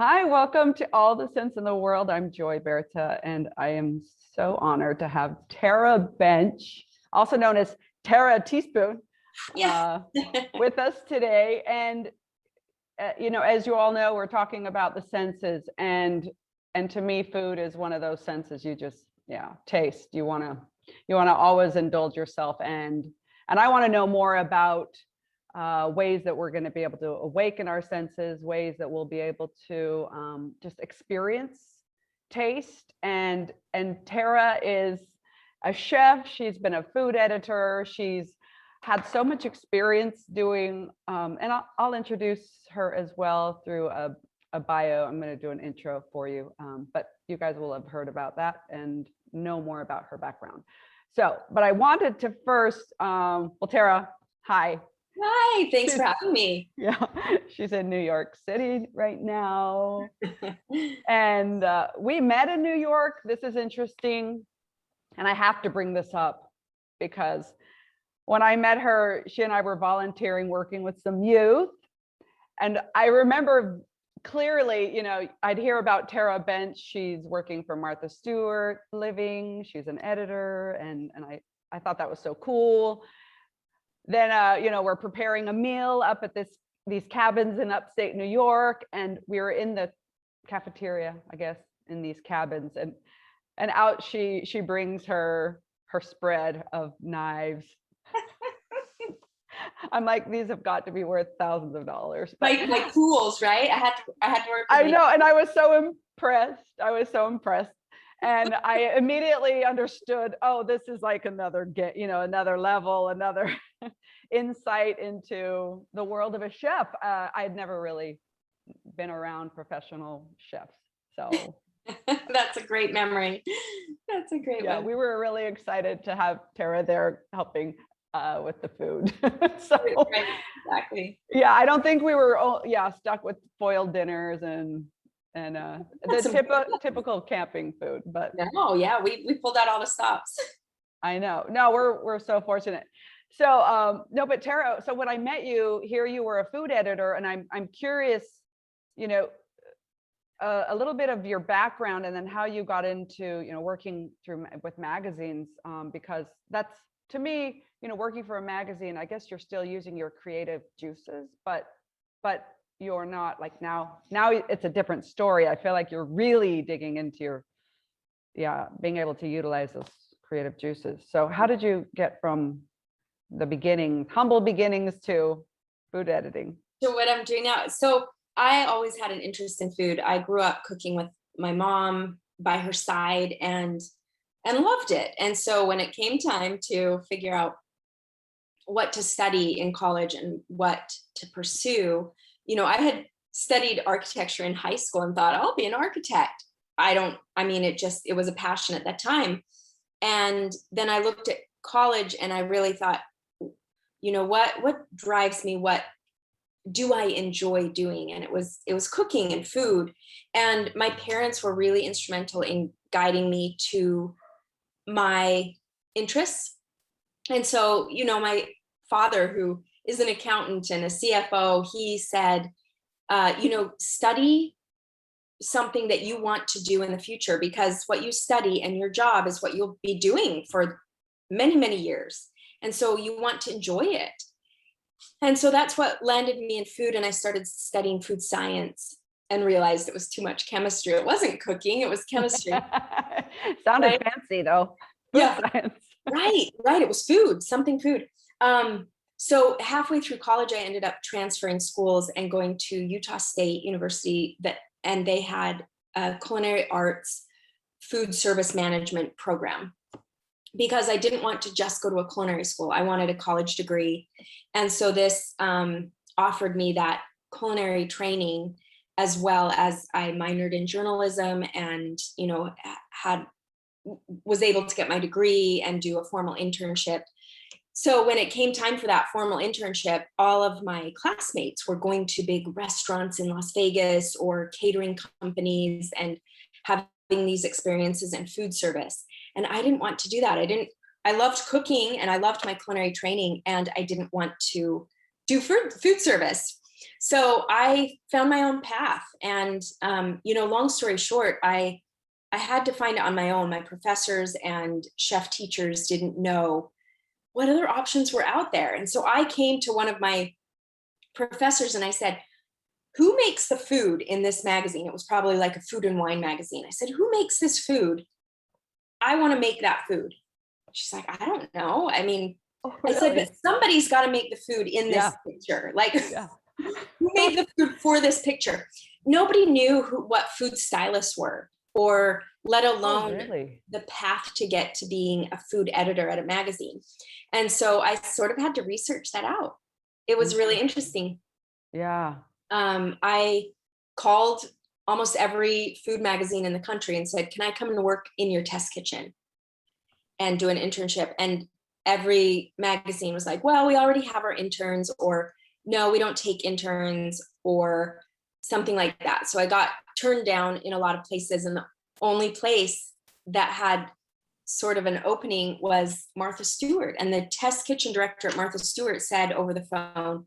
Hi, welcome to All the Sense in the World. I'm Joy Berta, and I am so honored to have Tara Bench, also known as Tara Teaspoon, Yeah. with us today. And as you all know, we're talking about the senses, and to me, food is one of those senses you just taste. You wanna always indulge yourself, and I want to know more about ways that we're going to be able to awaken our senses, ways that we'll be able to just experience taste. And Tara is a chef. She's been a food editor. She's had so much experience doing, and I'll introduce her as well through a bio. I'm going to do an intro for you, but you guys will have heard about that and know more about her background. So, but I wanted to first, Tara, hi. Hi, thanks for having me. Yeah, she's in New York City right now. And we met in New York. This is interesting. And I have to bring this up because when I met her, she and I were volunteering working with some youth. And I remember clearly, I'd hear about Tara Bench. She's working for Martha Stewart Living. She's an editor. And I thought that was so cool. Then, we're preparing a meal up at these cabins in upstate New York, and we were in the cafeteria, I guess, in these cabins, and out she brings her spread of knives. I'm like, these have got to be worth thousands of dollars. But like tools, right? I had to work. I know, and I was so impressed. And I immediately understood, oh, this is like another level, another insight into the world of a chef. I'd never really been around professional chefs. So That's a great memory. That's a great one. we were really excited to have Tara there helping with the food. So Right, exactly. yeah, I don't think we were stuck with foiled dinners and the typical camping food, but No, yeah, we pulled out all the stops. I know. No, we're so fortunate. So no, but Tara, so when I met you here, you were a food editor, and I'm curious, a little bit of your background, and then how you got into working with magazines, because that's, to me, working for a magazine, I guess you're still using your creative juices, but you're not, like, now it's a different story. I feel like you're really digging into being able to utilize those creative juices. So how did you get from the humble beginnings to food editing? So what I'm doing now, so I always had an interest in food. I grew up cooking with my mom by her side and loved it. And so when it came time to figure out what to study in college and what to pursue, I had studied architecture in high school and thought, I'll be an architect. It was a passion at that time. And then I looked at college and I really thought, what drives me? What do I enjoy doing? And it was cooking and food. And my parents were really instrumental in guiding me to my interests. And so, my father, who is an accountant and a CFO, he said, study something that you want to do in the future, because what you study and your job is what you'll be doing for many, many years. And so you want to enjoy it. And so that's what landed me in food. And I started studying food science and realized it was too much chemistry. It wasn't cooking, it was chemistry. Sounded right? fancy though. Food Yeah. science. Right. It was food, something food. So halfway through college, I ended up transferring schools and going to Utah State University, and they had a culinary arts food service management program, because I didn't want to just go to a culinary school. I wanted a college degree. And so this offered me that culinary training, as well as I minored in journalism and, was able to get my degree and do a formal internship. So when it came time for that formal internship, all of my classmates were going to big restaurants in Las Vegas or catering companies and having these experiences in food service. And I didn't want to do that. I loved cooking and I loved my culinary training, and I didn't want to do food service. So I found my own path, and long story short, I had to find it on my own. My professors and chef teachers didn't know what other options were out there. And so I came to one of my professors and I said, who makes the food in this magazine? It was probably like a food and wine magazine. I said, who makes this food? I want to make that food. She's like, I don't know. I mean, Oh, I said, really? but somebody's got to make the food in this picture. Like, Yeah. who made the food for this picture? Nobody knew what food stylists were, or let alone Really? the path to get to being a food editor at a magazine. And so I sort of had to research that out. It was really interesting. Yeah. I called almost every food magazine in the country and said, can I come and work in your test kitchen and do an internship? And every magazine was like, well, we already have our interns, or no, we don't take interns, or something like that. So I got turned down in a lot of places. And the only place that had sort of an opening was Martha Stewart. And the test kitchen director at Martha Stewart said over the phone,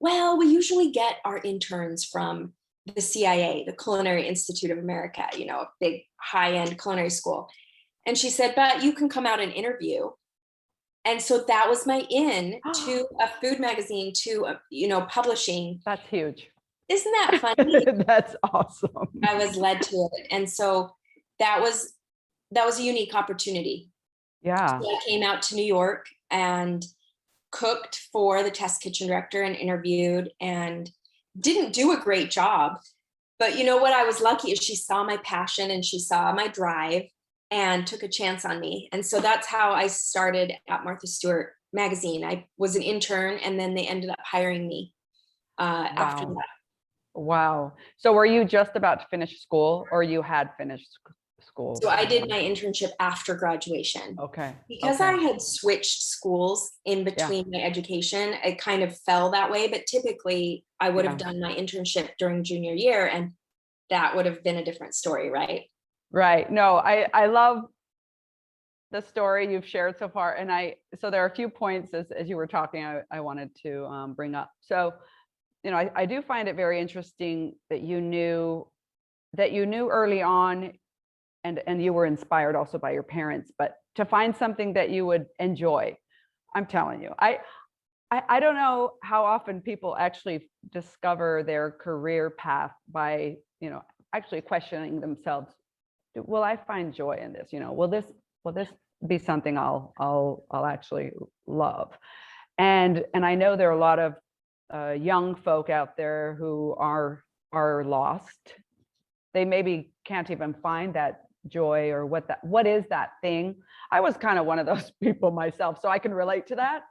well, we usually get our interns from the CIA, the Culinary Institute of America, a big high-end culinary school. And she said, but you can come out and interview. And so that was my in to a food magazine, to, publishing. That's huge. Isn't that funny? That's awesome. I was led to it. And so that was a unique opportunity. Yeah. So I came out to New York and cooked for the test kitchen director and interviewed, and didn't do a great job. But you know what? I was lucky is she saw my passion and she saw my drive and took a chance on me. And so that's how I started at Martha Stewart magazine. I was an intern, and then they ended up hiring me after that. Wow. So were you just about to finish school, or you had finished school? So I did my internship after graduation. Okay. Because I had switched schools in between my education, it kind of fell that way. But typically I would have done my internship during junior year, and that would have been a different story, right? Right. No, I love the story you've shared so far. And so there are a few points as you were talking, I wanted to bring up. So, I do find it very interesting that you knew early on, and you were inspired also by your parents, but to find something that you would enjoy. I'm telling you, I don't know how often people actually discover their career path by, actually questioning themselves. Will I find joy in this? Will this be something I'll actually love? And I know there are a lot of young folk out there who are lost. They maybe can't even find that joy, or what is that thing. I was kind of one of those people myself, so I can relate to that,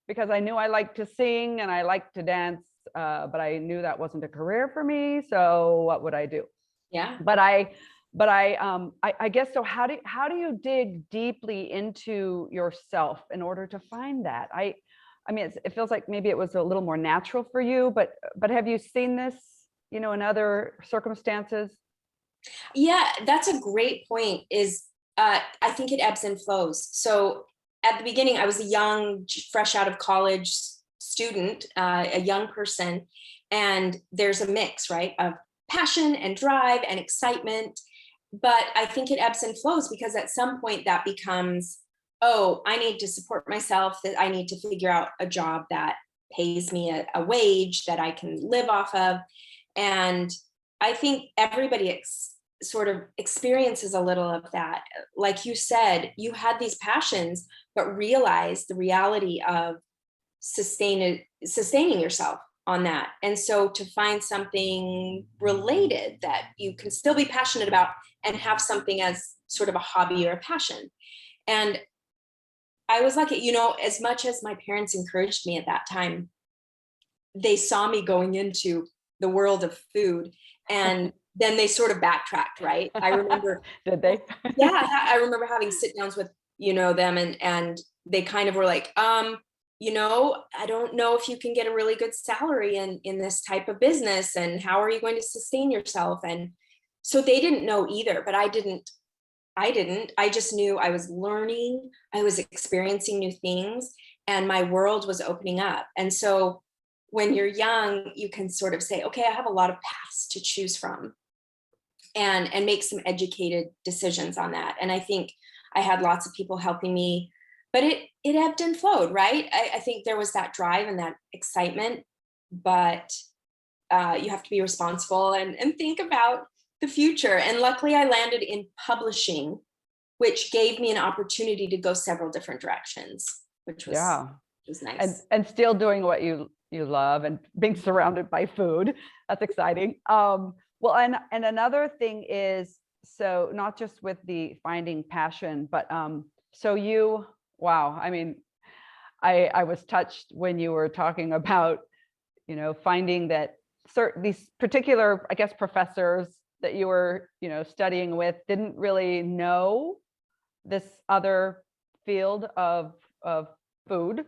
because I knew I liked to sing and I liked to dance, but I knew that wasn't a career for me. So what would I do? Yeah. But I guess so. How do you dig deeply into yourself in order to find that? I mean, it feels like maybe it was a little more natural for you, but have you seen this, in other circumstances? Yeah, that's a great point. I think it ebbs and flows. So at the beginning, I was a young, fresh out of college student, a young person, and there's a mix, right, of passion and drive and excitement. But I think it ebbs and flows, because at some point that becomes, oh, I need to support myself, that I need to figure out a job that pays me a wage that I can live off of. And I think everybody sort of experiences a little of that. Like you said, you had these passions, but realized the reality of sustaining yourself on that. And so to find something related that you can still be passionate about and have something as sort of a hobby or a passion. And I was lucky, as much as my parents encouraged me at that time, they saw me going into the world of food, and then they sort of backtracked, right? I remember. Did they? Yeah, I remember having sit downs with, them, and they kind of were like, I don't know if you can get a really good salary in this type of business, and how are you going to sustain yourself? And so they didn't know either, but I didn't. I just knew I was learning, I was experiencing new things, and my world was opening up. And so when you're young, you can sort of say, okay, I have a lot of paths to choose from, and make some educated decisions on that. And I think I had lots of people helping me, but it ebbed and flowed, right? I think there was that drive and that excitement, but you have to be responsible and think about the future. And luckily I landed in publishing, which gave me an opportunity to go several different directions, which was, Yeah. was nice. And still doing what you love and being surrounded by food. That's exciting. Well, and another thing is, so not just with the finding passion, but so you, wow, I mean, I was touched when you were talking about, you know, finding that these particular, I guess, professors that you were, you know, studying with didn't really know this other field of food.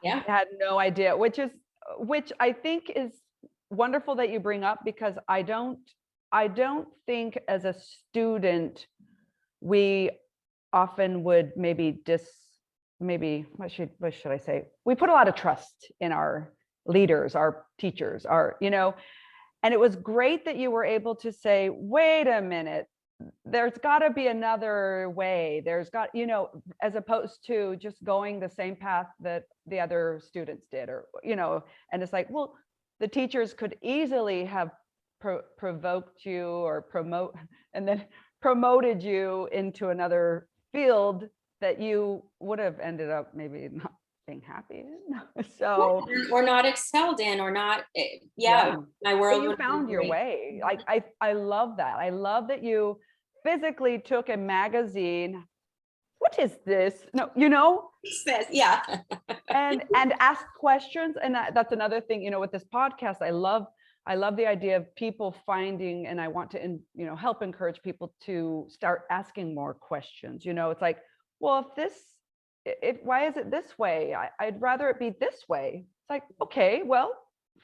Yeah. Had no idea, which I think is wonderful that you bring up, because I don't think as a student we often would maybe what should I say? We put a lot of trust in our leaders, our teachers, our, you know, and it was great that you were able to say, wait a minute, there's got to be another way. There's got, you know, as opposed to just going the same path that the other students did, or, you know, and it's like, well, the teachers could easily have provoked you or promoted you into another field that you would have ended up maybe not being happy in. So, or not excelled in, or not, yeah, my world. But you found your way. Like, I love that. I love that you physically took a magazine. What is this? No, you know, yeah. and ask questions. And that's another thing, you know, with this podcast, I love the idea of people finding, and I want to, you know, help encourage people to start asking more questions. You know, it's like, well, why is it this way? I'd rather it be this way. It's like, okay, well,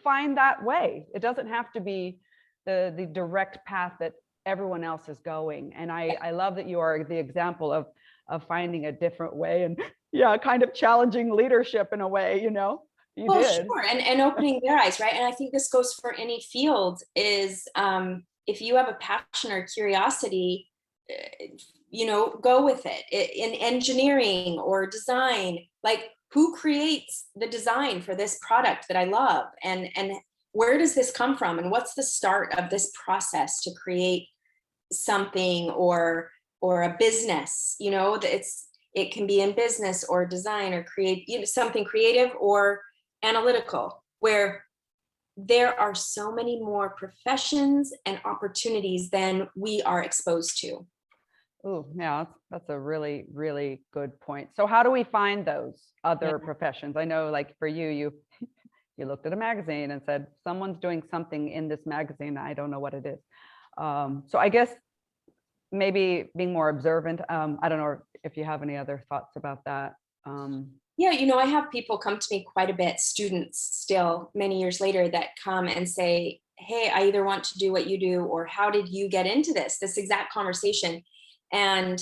find that way. It doesn't have to be the direct path that everyone else is going. And I love that you are the example of finding a different way, and yeah, kind of challenging leadership in a way, you know. You did. Sure. And opening their eyes, right? And I think this goes for any field, is if you have a passion or curiosity, you know, go with it. In engineering or design, like, who creates the design for this product that I love? And where does this come from? And what's the start of this process to create something, or a business? You know, it can be in business or design or create, you know, something creative or analytical, where there are so many more professions and opportunities than we are exposed to. Oh, yeah, that's a really, really good point. So how do we find those other professions? I know, like, for you looked at a magazine and said, someone's doing something in this magazine. I don't know what it is. So I guess maybe being more observant. I don't know if you have any other thoughts about that. Yeah, you know, I have people come to me quite a bit, students still many years later, that come and say, hey, I either want to do what you do, or how did you get into this exact conversation? And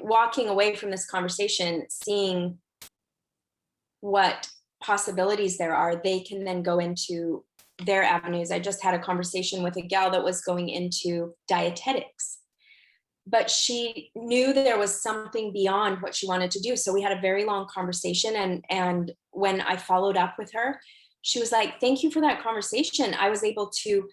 walking away from this conversation, seeing what possibilities there are, they can then go into their avenues. I just had a conversation with a gal that was going into dietetics, but she knew that there was something beyond what she wanted to do. So we had a very long conversation. And when I followed up with her, she was like, thank you for that conversation. I was able to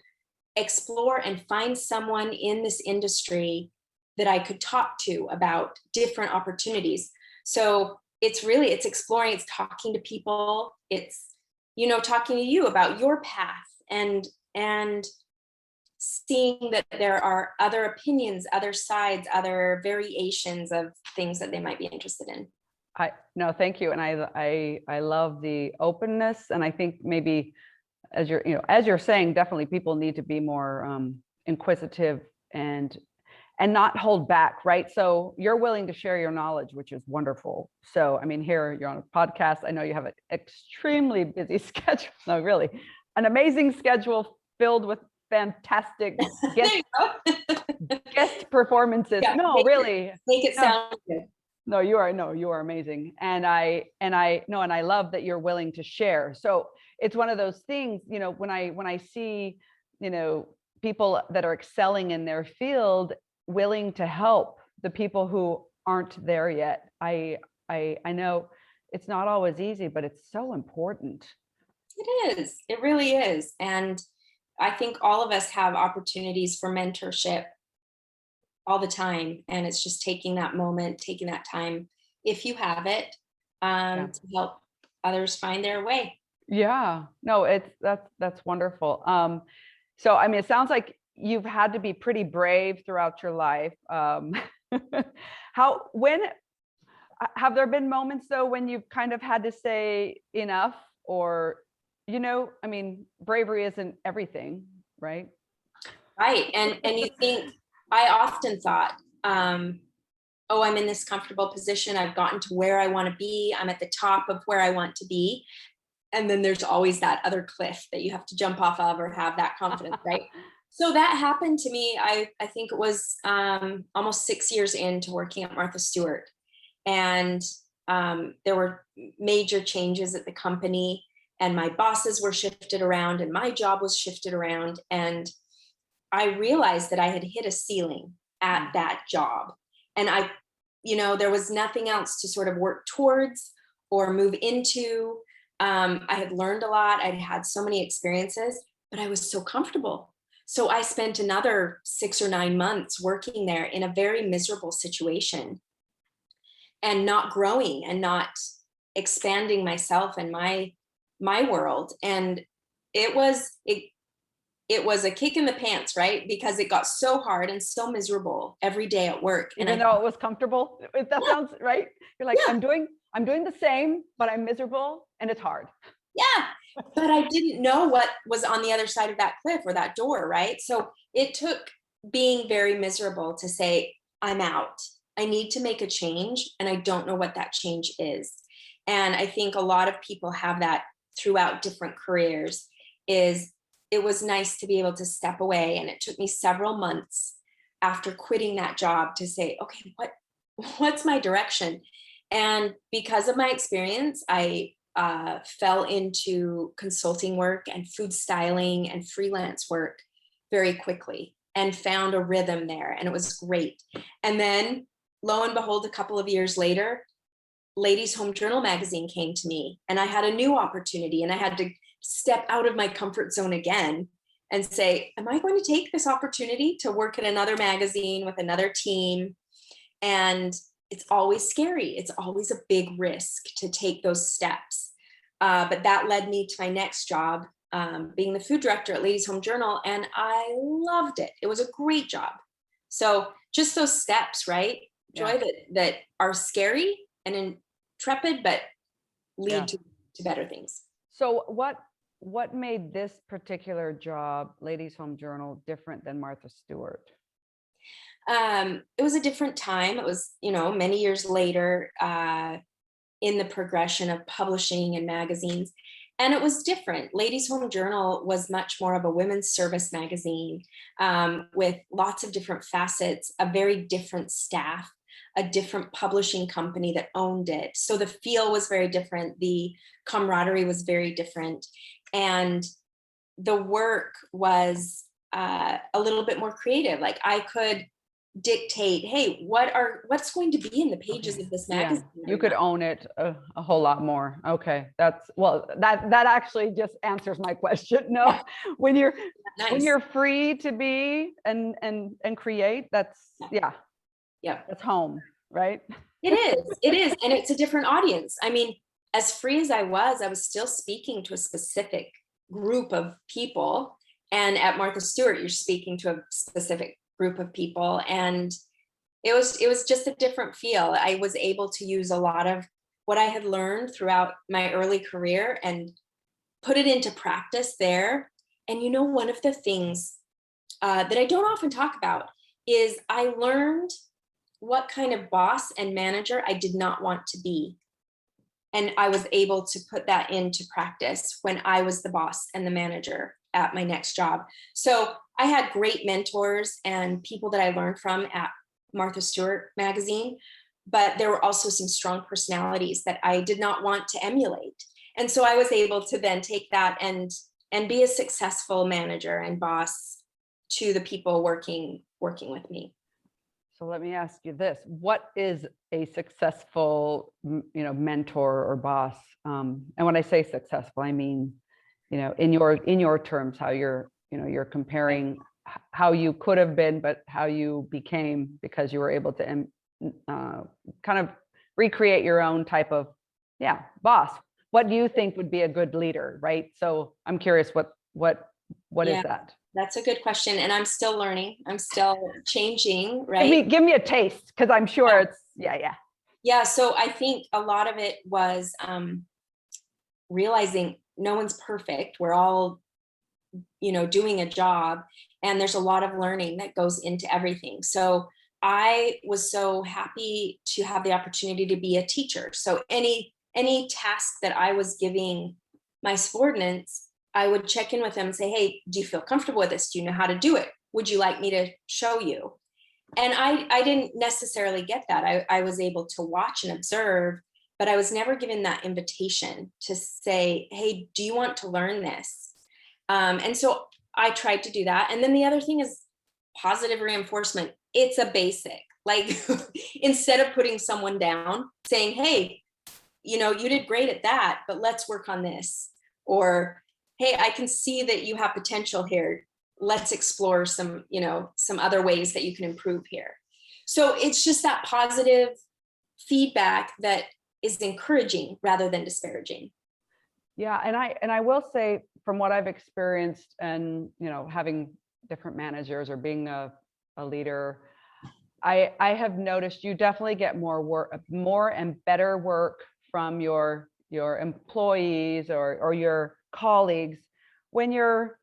explore and find someone in this industry that I could talk to about different opportunities. So it's exploring, it's talking to people, it's, you know, talking to you about your path, and seeing that there are other opinions, other sides, other variations of things that they might be interested in. No, thank you. And I love the openness. And I think maybe, as you're saying, definitely people need to be more inquisitive and not hold back, right? So you're willing to share your knowledge, which is wonderful. So, I mean, here you're on a podcast. I know you have an extremely busy schedule. No, really, an amazing schedule filled with fantastic guest performances. Yeah, no, really. Make it sound good. No, you are amazing. And I love that you're willing to share. So it's one of those things, when I see, people that are excelling in their field, willing to help the people who aren't there yet. I know it's not always easy, but it's so important. It is. It really is. And I think all of us have opportunities for mentorship all the time. And it's just taking that moment, taking that time, if you have it, Yeah. to help others find their way. Yeah. No, that's wonderful. So I mean, it sounds like you've had to be pretty brave throughout your life. How when have there been moments though when you've kind of had to say enough, or I mean, bravery isn't everything, right? Right. And you think, I often thought, oh, I'm in this comfortable position. I've gotten to where I want to be. I'm at the top of where I want to be. And then there's always that other cliff that you have to jump off of or have that confidence, right? So that happened to me. I think it was almost 6 years into working at Martha Stewart. And there were major changes at the company, and my bosses were shifted around, and my job was shifted around. And I realized that I had hit a ceiling at that job. And there was nothing else to sort of work towards or move into. I had learned a lot. I'd had so many experiences, but I was so comfortable. So I spent another 6 or 9 months working there in a very miserable situation and not growing and not expanding myself and my world. And it was a kick in the pants, right? Because it got so hard and so miserable every day at work. And Even though it was comfortable, if that sounds right. You're like, yeah, I'm doing the same, but I'm miserable and it's hard. yeah, but I didn't know what was on the other side of that cliff or that door, right? So it took being very miserable to say, I'm out. I need to make a change, and I don't know what that change is. And I think a lot of people have that throughout different careers. Is it was nice to be able to step away, and it took me several months after quitting that job to say, okay, what's my direction? And because of my experience, I fell into consulting work and food styling and freelance work very quickly and found a rhythm there. And it was great. And then, lo and behold, a couple of years later, Ladies' Home Journal magazine came to me, and I had a new opportunity, and I had to step out of my comfort zone again and say, am I going to take this opportunity to work at another magazine with another team? And it's always scary. It's always a big risk to take those steps. But that led me to my next job, being the food director at Ladies' Home Journal, and I loved it. It was a great job. So just those steps, right, Yeah. Joy, that are scary and intrepid, but Yeah. lead to better things. So what made this particular job, Ladies' Home Journal, different than Martha Stewart? It was a different time. It was, many years later, in the progression of publishing and magazines. And it was different. Ladies' Home Journal was much more of a women's service magazine, with lots of different facets, a very different staff, a different publishing company that owned it. So the feel was very different. The camaraderie was very different. And the work was a little bit more creative. Like I could dictate, hey, what's going to be in the pages Okay. of this Yeah, magazine? you could own it a whole lot more. Okay, that actually just answers my question. No, when you're Nice. free to be and create, that's Yeah, that's home, right? it is, and it's a different audience. I mean, as free as I was still speaking to a specific group of people. And at Martha Stewart, you're speaking to a specific group of people, and it was just a different feel. I was able to use a lot of what I had learned throughout my early career and put it into practice there. And one of the things that I don't often talk about is I learned what kind of boss and manager I did not want to be. And I was able to put that into practice when I was the boss and the manager at my next job. So I had great mentors and people that I learned from at Martha Stewart magazine, but there were also some strong personalities that I did not want to emulate. And so I was able to then take that and be a successful manager and boss to the people working with me. So let me ask you this: what is a successful, mentor or boss? And when I say successful, I mean, in your terms, how you're comparing how you could have been, but how you became because you were able to kind of recreate your own type of, boss. What do you think would be a good leader, right? So I'm curious, what is that? That's a good question. And I'm still learning. I'm still changing, right? Give me a taste, because I'm sure it's, yeah. Yeah. So I think a lot of it was realizing no one's perfect. We're all, doing a job, and there's a lot of learning that goes into everything. So I was so happy to have the opportunity to be a teacher. So any task that I was giving my subordinates, I would check in with them and say, hey, do you feel comfortable with this? Do you know how to do it? Would you like me to show you? And I didn't necessarily get that. I was able to watch and observe, but I was never given that invitation to say, hey, do you want to learn this? And so I tried to do that. And then the other thing is positive reinforcement. It's a basic, like instead of putting someone down, saying, hey, you did great at that, but let's work on this. Or, hey, I can see that you have potential here. Let's explore some other ways that you can improve here. So it's just that positive feedback that is encouraging rather than disparaging. Yeah. And I will say, from what I've experienced and, having different managers or being a leader, I have noticed you definitely get more and better work from your employees or your colleagues when you're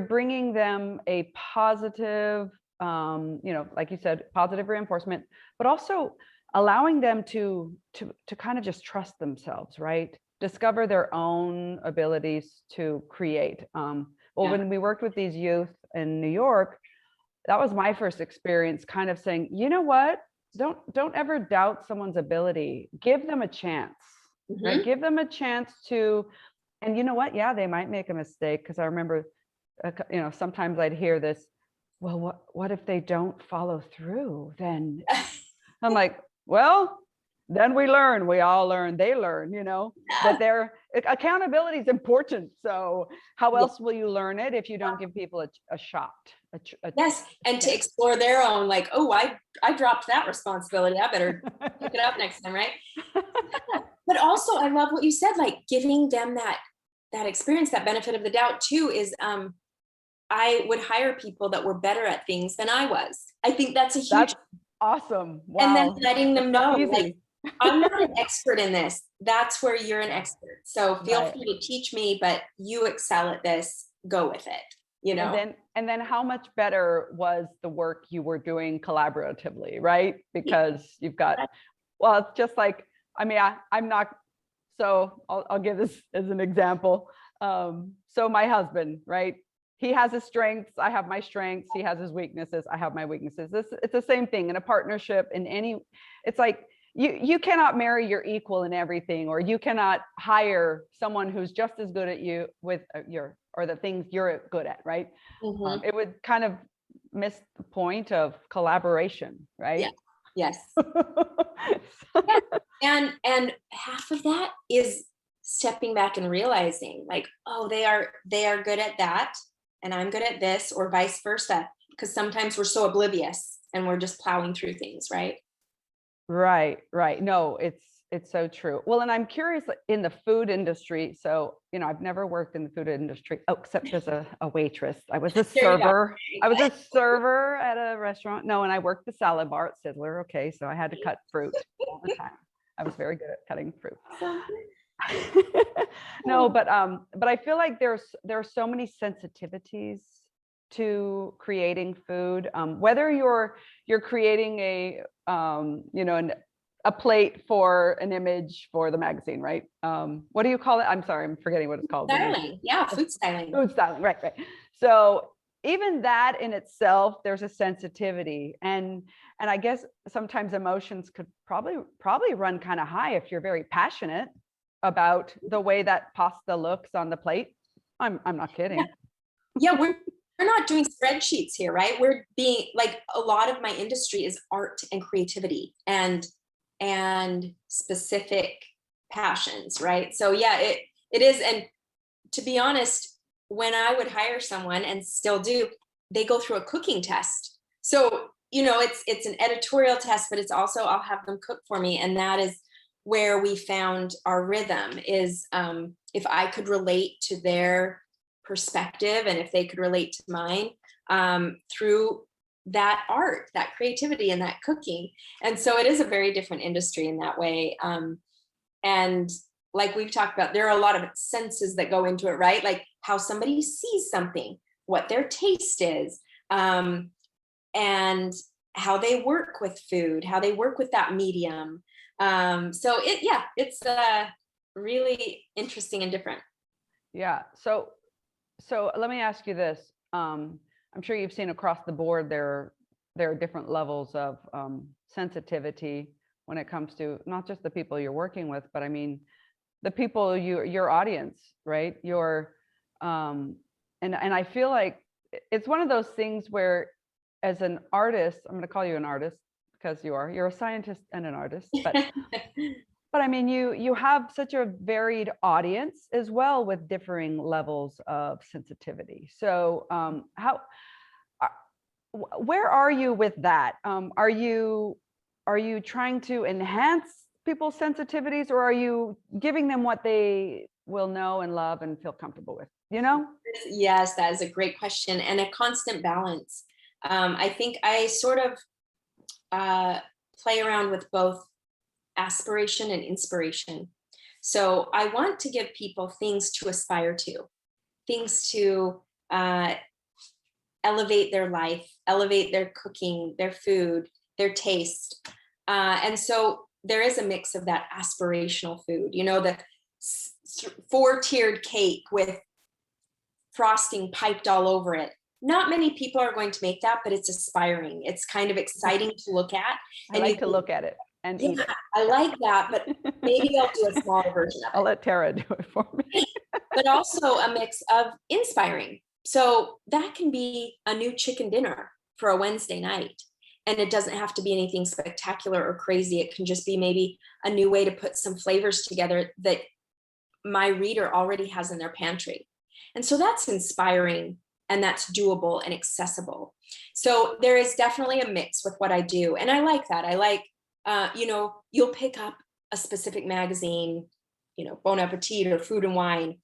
bringing them a positive, like you said, positive reinforcement, but also allowing them to kind of just trust themselves, right? Discover their own abilities to create. When we worked with these youth in New York, that was my first experience, kind of saying, you know what? Don't ever doubt someone's ability. Give them a chance, right? Give them a chance to, and you know what? Yeah, they might make a mistake. Because I remember, sometimes I'd hear this, well, what if they don't follow through? Then I'm like, well, then we learn. We all learn. They learn. That their accountability is important. So how else will you learn it if you don't give people a shot? Yes, and to explore their own, like, oh, I dropped that responsibility. I better pick it up next time, right? But also, I love what you said, like giving them that experience, that benefit of the doubt too. Is I would hire people that were better at things than I was. I think that's a huge. That's awesome. Wow. And then letting them know, like, I'm not an expert in this. That's where you're an expert. So feel free to teach me, but you excel at this. Go with it. And then how much better was the work you were doing collaboratively, right? Because you've got, well, it's just like, I'm not, so I'll give this as an example. So my husband, right? He has his strengths. I have my strengths. He has his weaknesses. I have my weaknesses. It's the same thing in a partnership. It's like, you cannot marry your equal in everything, or you cannot hire someone who's just as good at you with or the things you're good at, right? It would kind of miss the point of collaboration, right? Yeah. Yes. Yeah. And half of that is stepping back and realizing, like, oh, they are good at that, and I'm good at this, or vice versa. Because sometimes we're so oblivious and we're just plowing through things, right? Right. No, it's so true. Well, and I'm curious in the food industry. So, I've never worked in the food industry, except as a waitress. I was a server. I was a server at a restaurant. No, and I worked the salad bar at Sizzler. Okay. So I had to cut fruit all the time. I was very good at cutting fruit. No, but I feel like there are so many sensitivities to creating food, whether you're creating a plate for an image for the magazine, right? What do you call it? I'm sorry, I'm forgetting what it's called. Styling. Yeah, food styling. Food styling, right. So even that in itself, there's a sensitivity, and I guess sometimes emotions could probably run kind of high if you're very passionate about the way that pasta looks on the plate. I'm not kidding. Yeah, we're not doing spreadsheets here, right? We're being like, a lot of my industry is art and creativity and specific passions, right? So yeah, it is. And to be honest, when I would hire someone, and still do, they go through a cooking test. So, it's an editorial test, but it's also, I'll have them cook for me. And that is where we found our rhythm, is if I could relate to their perspective and if they could relate to mine, through that art, that creativity, and that cooking. And so it is a very different industry in that way. And like we've talked about, there are a lot of senses that go into it, right? Like how somebody sees something, what their taste is, and how they work with food, how they work with that medium. So it's really interesting and different. Yeah. So let me ask you this. I'm sure you've seen across the board there are different levels of sensitivity when it comes to not just the people you're working with, but I mean the people your audience, right? And I feel like it's one of those things where, as an artist, I'm going to call you an artist because you're a scientist and an artist, but but I mean, you have such a varied audience as well, with differing levels of sensitivity. So where are you with that? Are you trying to enhance people's sensitivities, or are you giving them what they will know and love and feel comfortable with? Yes, that is a great question, and a constant balance. I think I sort of play around with both aspiration and inspiration. So I want to give people things to aspire to, things to elevate their life, elevate their cooking, their food, their taste. And so there is a mix of that aspirational food, the 4-tiered cake with frosting piped all over it. Not many people are going to make that, but it's aspiring. It's kind of exciting to look at. I like to look at it and eat it. I like that, but maybe I'll do a smaller version of it. I'll let Tara do it for me. But also a mix of inspiring. So that can be a new chicken dinner for a Wednesday night. And it doesn't have to be anything spectacular or crazy. It can just be maybe a new way to put some flavors together that my reader already has in their pantry. And so that's inspiring, and that's doable and accessible. So there is definitely a mix with what I do. And I like that. I like, you'll pick up a specific magazine, Bon Appetit or Food and Wine.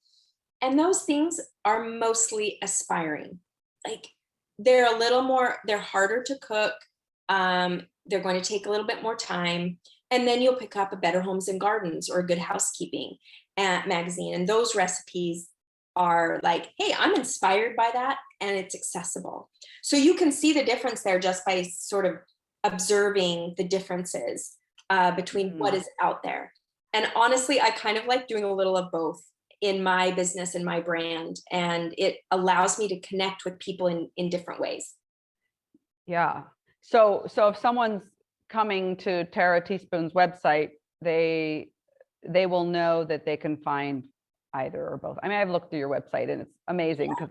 And those things are mostly aspiring. Like they're harder to cook. They're going to take a little bit more time. And then you'll pick up a Better Homes and Gardens or a Good Housekeeping magazine. And those recipes are like, hey, I'm inspired by that, and it's accessible. So you can see the difference there just by sort of observing the differences between what is out there. And honestly, I kind of like doing a little of both in my business and my brand, and it allows me to connect with people in different ways. Yeah. So if someone's coming to Tara Teaspoon's website, they will know that they can find either or both. I mean, I've looked through your website and it's amazing because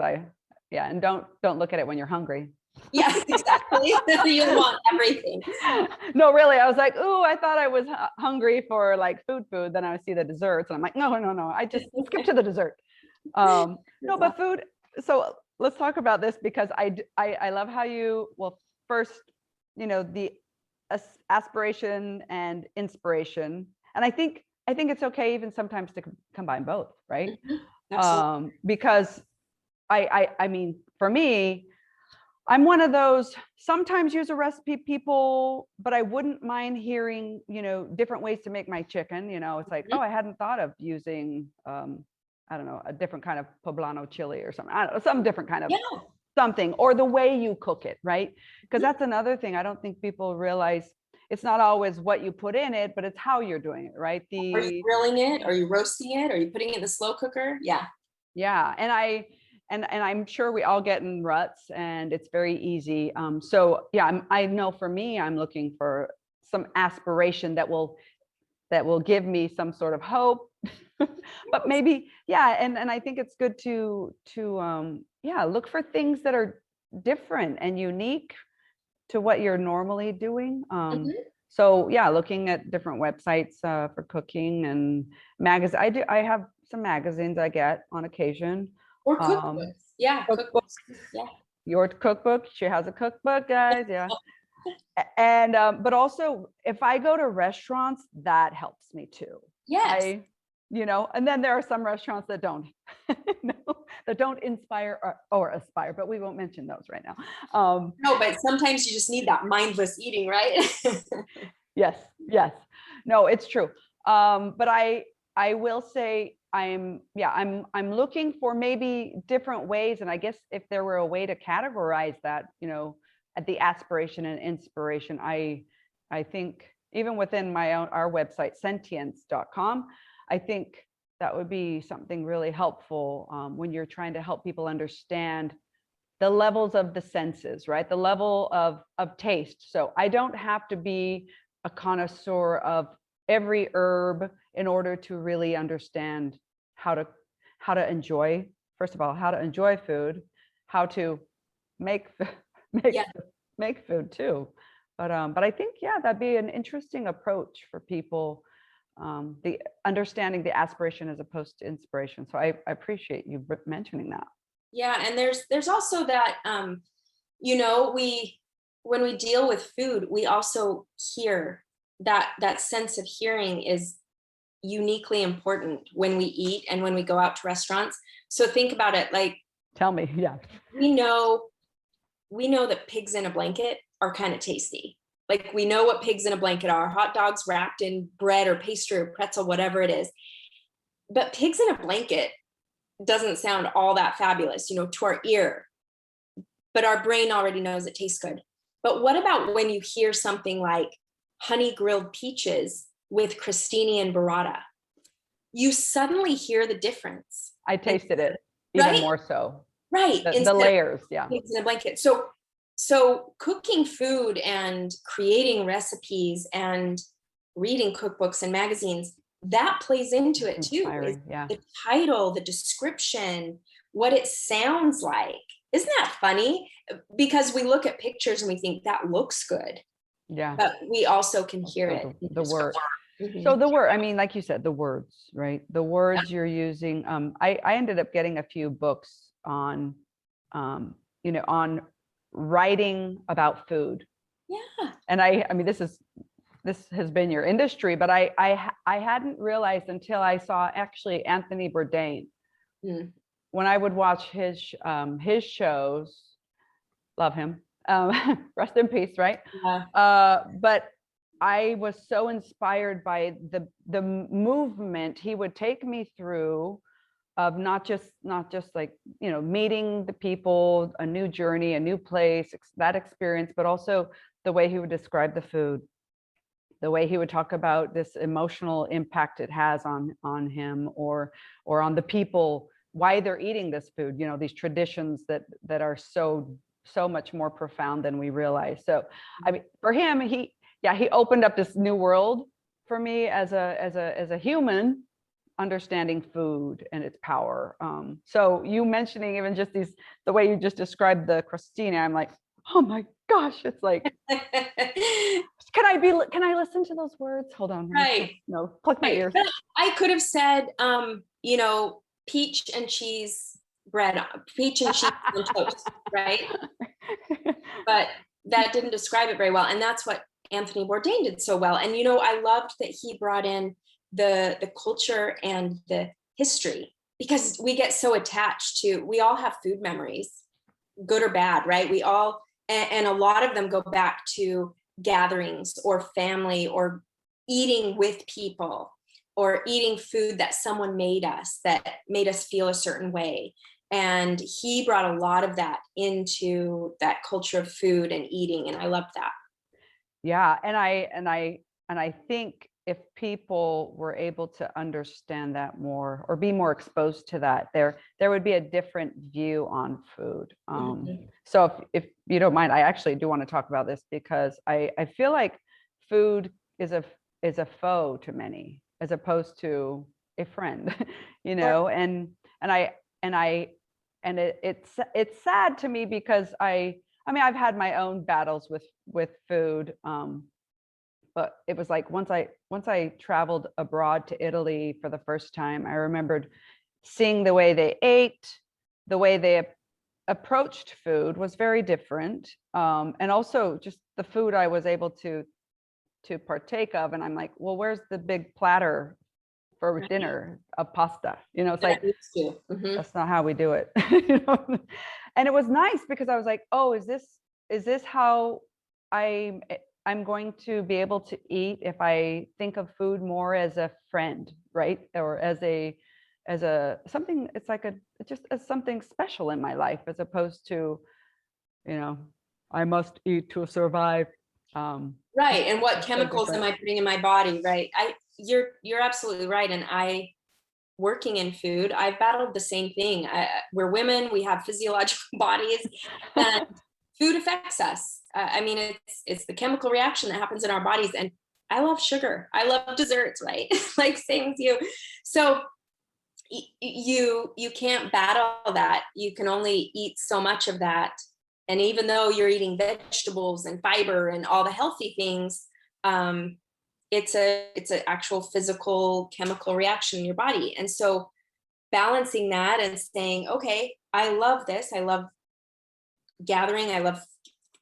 and don't look at it when you're hungry. Yes, exactly. You want everything. No, really. I was like, oh, I thought I was hungry for like food. Then I would see the desserts and I'm like, no. I just skip to the dessert. No, but food. So let's talk about this because I love how first, the aspiration and inspiration. And I think it's okay even sometimes to combine both, right? Absolutely. Because I mean, for me, I'm one of those sometimes use a recipe people, but I wouldn't mind hearing, different ways to make my chicken. It's like, oh, I hadn't thought of using, I don't know, a different kind of poblano chili or something. I don't know, some different kind of something, or the way you cook it, right? Because that's another thing. I don't think people realize it's not always what you put in it, but it's how you're doing it, right? Are you grilling it? Are you roasting it? Are you putting it in the slow cooker? Yeah. Yeah. and I'm sure we all get in ruts and it's very easy. So yeah, I know for me, I'm looking for some aspiration that will give me some sort of hope. But maybe, yeah, and I think it's good to yeah, look for things that are different and unique to what you're normally doing. Mhm. So yeah, looking at different websites for cooking and magazines. I have some magazines I get on occasion. Or Um, cookbooks. Yeah, cookbook, cookbooks. Yeah. your cookbook. She has a cookbook, guys. Yeah. And but also if I go to restaurants, that helps me too. Yes. I, and then there are some restaurants that don't, that don't inspire or aspire, but we won't mention those right now. No, but sometimes you just need that mindless eating, right? Yes, yes. No, it's true. But I will say I'm looking for maybe different ways. And I guess if there were a way to categorize that, at the aspiration and inspiration, I think even within our website, sentience.com, I think that would be something really helpful when you're trying to help people understand the levels of the senses, right? The level of taste. So I don't have to be a connoisseur of every herb in order to really understand how to enjoy, first of all, how to enjoy food, how to make make Yeah. make food too. But I think, yeah, that'd be an interesting approach for people, the understanding the aspiration as opposed to inspiration. So I appreciate you mentioning that. Yeah, and there's also that you know, we when we deal with food, we also hear that sense of hearing is uniquely important when we eat and when we go out to restaurants. So think about it, like Tell me, yeah. we know we know that pigs in a blanket are kind of tasty. Like we know what pigs in a blanket are, hot dogs wrapped in bread or pastry or pretzel, whatever it is. But pigs in a blanket doesn't sound all that fabulous, to our ear, but our brain already knows it tastes good. But what about when you hear something like honey grilled peaches with crostini and burrata? You suddenly hear the difference. I tasted it even Right? more so. Right. The Instead of layers, yeah. pigs in a blanket. So cooking food and creating recipes and reading cookbooks and magazines, that plays into it too. Is Inspiring, yeah. the title, the description, what it sounds like. Isn't that funny? Because we look at pictures and we think that looks good, Yeah. but we also can hear So it. the word. Mhm. So the word, I mean, like you said, the words, right? The words you're using. I ended up getting a few books on, on writing about food. Yeah. And I mean, this has been your industry, but I hadn't realized until I saw actually Anthony Bourdain. Mm. When I would watch his shows, love him, rest in peace, right? Yeah. But I was so inspired by the movement he would take me through of not just like, meeting the people, a new journey, a new place, that experience, but also the way he would describe the food, the way he would talk about this emotional impact it has on him or on the people, why they're eating this food, these traditions that are so much more profound than we realize. So I mean, for him, he opened up this new world for me as a human, understanding food and its power. So you mentioning even just the way you just described the crostini, I'm like, oh my gosh, it's like, can I listen to those words? Hold on. Right. No, plug my Right. ears. But I could have said, peach and cheese bread, peach and cheese on toast, right? But that didn't describe it very well. And that's what Anthony Bourdain did so well. And, I loved that he brought in the culture and the history, because we get so attached to, we all have food memories, good or bad, right? We all, and a lot of them go back to gatherings or family or eating with people or eating food that someone made us that made us feel a certain way. And he brought a lot of that into that culture of food and eating. And I loved that. Yeah. And I think if people were able to understand that more or be more exposed to that, there would be a different view on food. So if you don't mind, I actually do want to talk about this because I feel like food is a foe to many as opposed to a friend, you know, it's sad to me because I mean, I've had my own battles with food. But it was like once I traveled abroad to Italy for the first time, I remembered seeing the way they ate, the way they approached food was very different. And also just the food I was able to partake of. And I'm like, well, where's the big platter for dinner of pasta? You know, it's like, that's not how we do it. You know? And it was nice because I was like, oh, is this how I'm going to be able to eat if I think of food more as a friend, right? Or as a something, it's like just as something special in my life, as opposed to, you know, I must eat to survive. Right. And what chemicals am I putting in my body? Right. You're absolutely right. And working in food, I've battled the same thing. We're women, we have physiological bodies, and food affects us. I mean, it's the chemical reaction that happens in our bodies. And I love sugar. I love desserts, right? Like same with you. So you can't battle that. You can only eat so much of that. And even though you're eating vegetables and fiber and all the healthy things, it's an actual physical chemical reaction in your body. And so balancing that and saying, okay, I love this. I love gathering. I love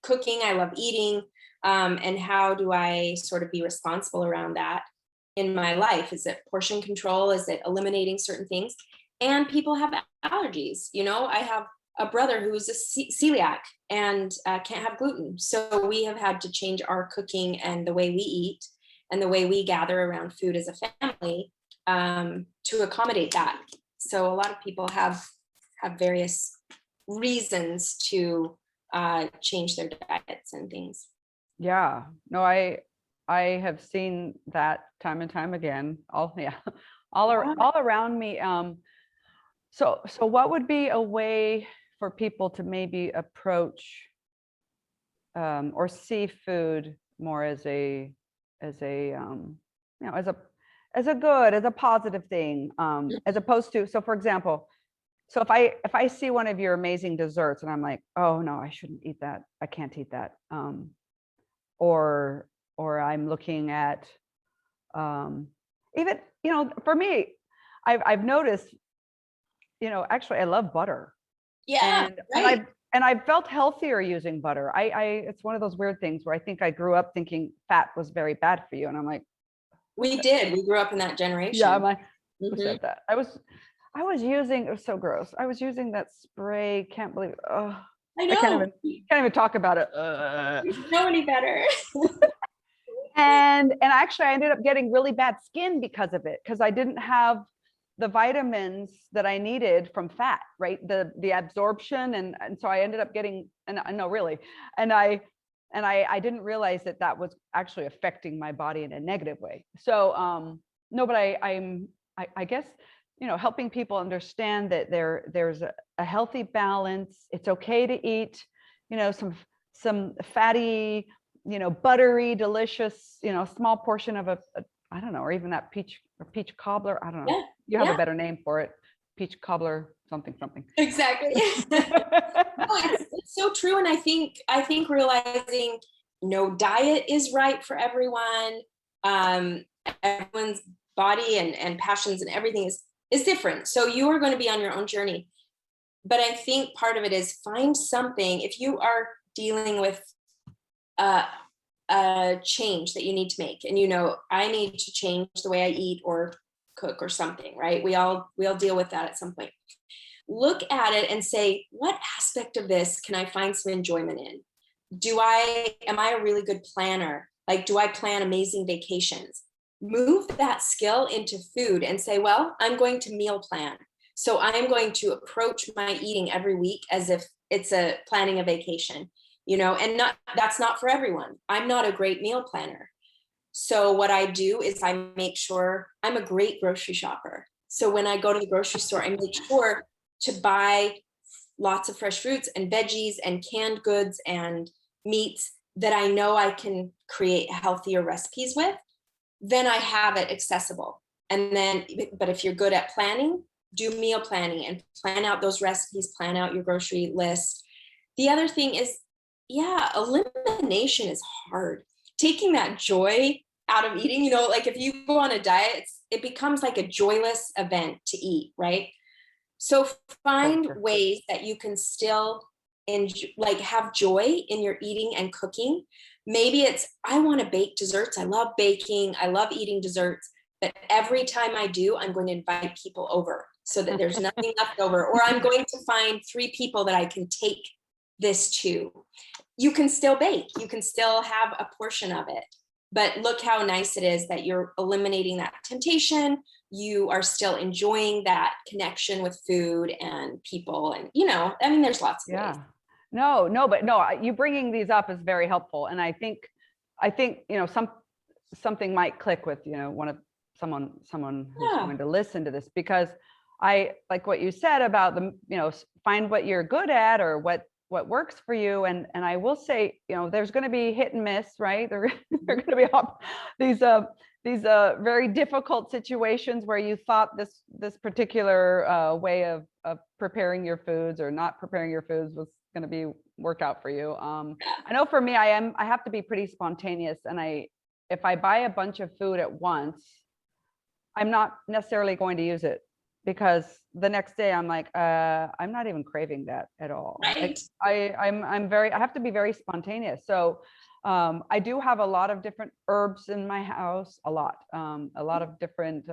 cooking. I love eating. And how do I sort of be responsible around that in my life? Is it portion control? Is it eliminating certain things? And people have allergies. You know, I have a brother who is a celiac and can't have gluten. So we have had to change our cooking and the way we eat and the way we gather around food as a family to accommodate that. So a lot of people have various reasons to change their diets and things. Yeah, no, I have seen that time and time again. All around me. So what would be a way for people to maybe approach or see food more as a you know, as a good, as a positive thing, as opposed to, so for example, so if I see one of your amazing desserts and I'm like, oh no, I shouldn't eat that, I can't eat that, or I'm looking at even, you know, for me, I've noticed, you know, actually I love butter. Yeah, And I felt healthier using butter. It's one of those weird things where I think I grew up thinking fat was very bad for you. And I'm like, we grew up in that generation. yeah, I'm like, who said that? I was using, it was so gross. I was using that spray. Can't believe it. Oh, I know. Can't even talk about it. You don't know any better. And actually I ended up getting really bad skin because of it, because I didn't have the vitamins that I needed from fat, right? The absorption. And so I ended up getting, and no, really. And I didn't realize that was actually affecting my body in a negative way. So, no, but I guess, you know, helping people understand that there's a healthy balance. It's okay to eat, you know, some fatty, you know, buttery, delicious, you know, small portion of a I don't know, or even that peach cobbler. I don't know. Yeah, you have a better name for it. Peach cobbler, something. Exactly. No, it's so true. And I think realizing no diet is right for everyone. Everyone's body and passions and everything is different. So you are going to be on your own journey. But I think part of it is find something. If you are dealing with a change that you need to make, and you know, I need to change the way I eat or cook or something, right? We all deal with that at some point. Look at it and say, what aspect of this can I find some enjoyment in? Am I a really good planner? Like, do I plan amazing vacations? Move that skill into food and say, well, I'm going to meal plan. So I'm going to approach my eating every week as if it's planning a vacation, you know, and that's not for everyone. I'm not a great meal planner. So what I do is I make sure I'm a great grocery shopper. So when I go to the grocery store, I make sure to buy lots of fresh fruits and veggies and canned goods and meats that I know I can create healthier recipes with. Then I have it accessible. And then, but if you're good at planning, do meal planning and plan out those recipes, plan out your grocery list. The other thing is, yeah, elimination is hard. Taking that joy out of eating, like if you go on a diet, it becomes like a joyless event to eat, right? So find sure. ways that you can still enjoy, like have joy in your eating and cooking. Maybe it's, I want to bake desserts. I love baking. I love eating desserts. But every time I do, I'm going to invite people over so that there's nothing left over. Or I'm going to find 3 people that I can take this to. You can still bake. You can still have a portion of it. But look how nice it is that you're eliminating that temptation. You are still enjoying that connection with food and people. And, there's lots of ways. No, you bringing these up is very helpful. And I think, something might click with, someone who's going to listen to this, because I like what you said about find what you're good at or what works for you. And I will say, there's going to be hit and miss, right? There are going to be these very difficult situations where you thought this particular way of preparing your foods or not preparing your foods was going to be work out for you. I know for me, I have to be pretty spontaneous, and if I buy a bunch of food at once, I'm not necessarily going to use it, because the next day I'm like, I'm not even craving that at all. Right. I have to be very spontaneous. So I do have a lot of different herbs in my house, a lot of different,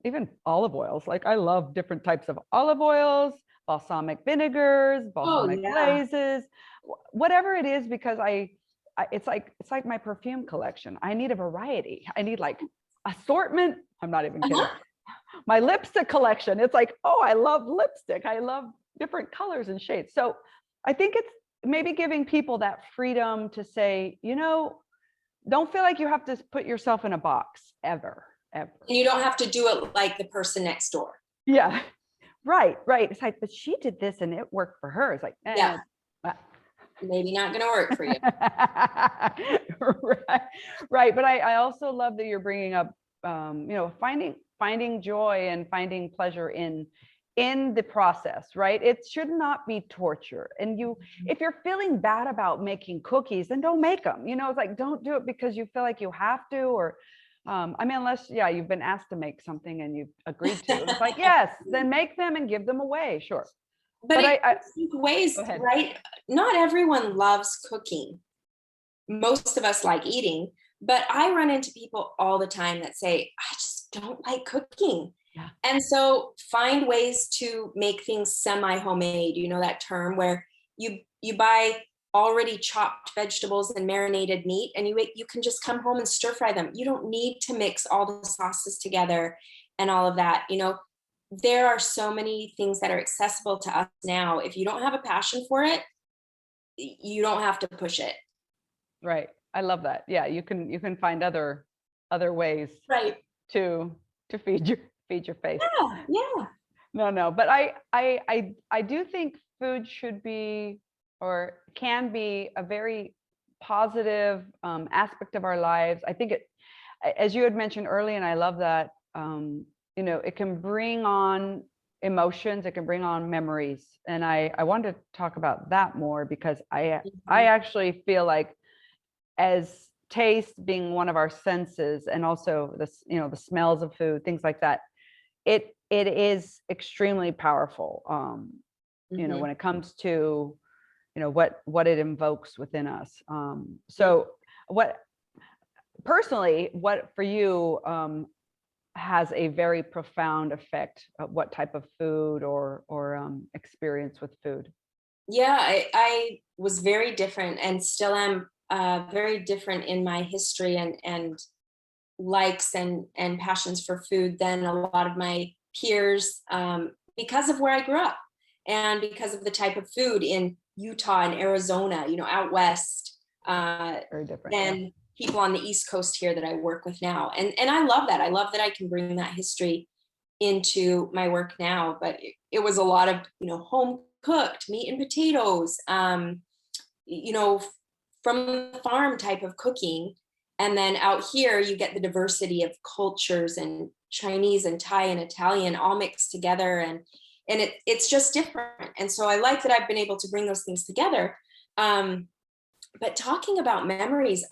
even olive oils. Like I love different types of olive oils, balsamic vinegars, balsamic glazes, whatever it is, because it's like my perfume collection. I need a variety. I need like assortment. I'm not even kidding. My lipstick collection. It's like, oh, I love lipstick. I love different colors and shades. So I think it's maybe giving people that freedom to say, don't feel like you have to put yourself in a box ever. And you don't have to do it like the person next door. Yeah. Right. It's like, but she did this and it worked for her. It's like, yeah. Maybe not going to work for you. Right. But I also love that you're bringing up, finding joy and finding pleasure in the process, right? It should not be torture. And if you're feeling bad about making cookies, then don't make them. It's like, don't do it because you feel like you have to, or unless, you've been asked to make something and you've agreed to. It's like, yes, then make them and give them away. Sure. But ways, right? Not everyone loves cooking. Most of us like eating, but I run into people all the time that say, I just don't like cooking. Yeah. And so find ways to make things semi-homemade, that term where you buy already chopped vegetables and marinated meat, and you can just come home and stir fry them. You don't need to mix all the sauces together and all of that. There are so many things that are accessible to us now. If you don't have a passion for it, you don't have to push it. Right. I love that. Yeah, you can find other ways, right, to feed your face. Yeah. No, but I do think food should be, or can be, a very positive aspect of our lives. I think it, as you had mentioned earlier, and I love that, it can bring on emotions, it can bring on memories. And I wanted to talk about that more, because I actually feel like, as taste being one of our senses, and also the smells of food, things like that, it is extremely powerful, when it comes to, what it invokes within us. So what for you has a very profound effect, what type of food or experience with food? Yeah, I was very different, and still am very different in my history and likes and passions for food than a lot of my peers, because of where I grew up and because of the type of food in Utah and Arizona, out west, Very different. than people on the East Coast here that I work with now. And I love that. I love that I can bring that history into my work now. But it was a lot of, home cooked meat and potatoes, from the farm type of cooking. And then out here, you get the diversity of cultures and Chinese and Thai and Italian all mixed together. And it's just different. And so I like that I've been able to bring those things together. But talking about memories,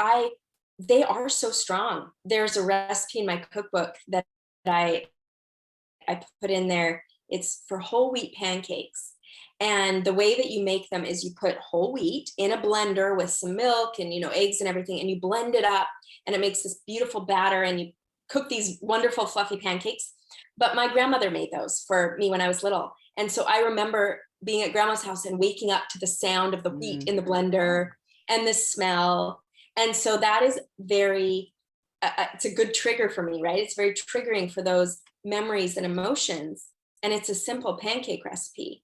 they are so strong. There's a recipe in my cookbook that I put in there. It's for whole wheat pancakes. And the way that you make them is you put whole wheat in a blender with some milk and, eggs and everything, and you blend it up and it makes this beautiful batter and you cook these wonderful fluffy pancakes. But my grandmother made those for me when I was little. And so I remember being at grandma's house and waking up to the sound of the wheat in the blender and the smell. And so that is very, it's a good trigger for me, right? It's very triggering for those memories and emotions. And it's a simple pancake recipe.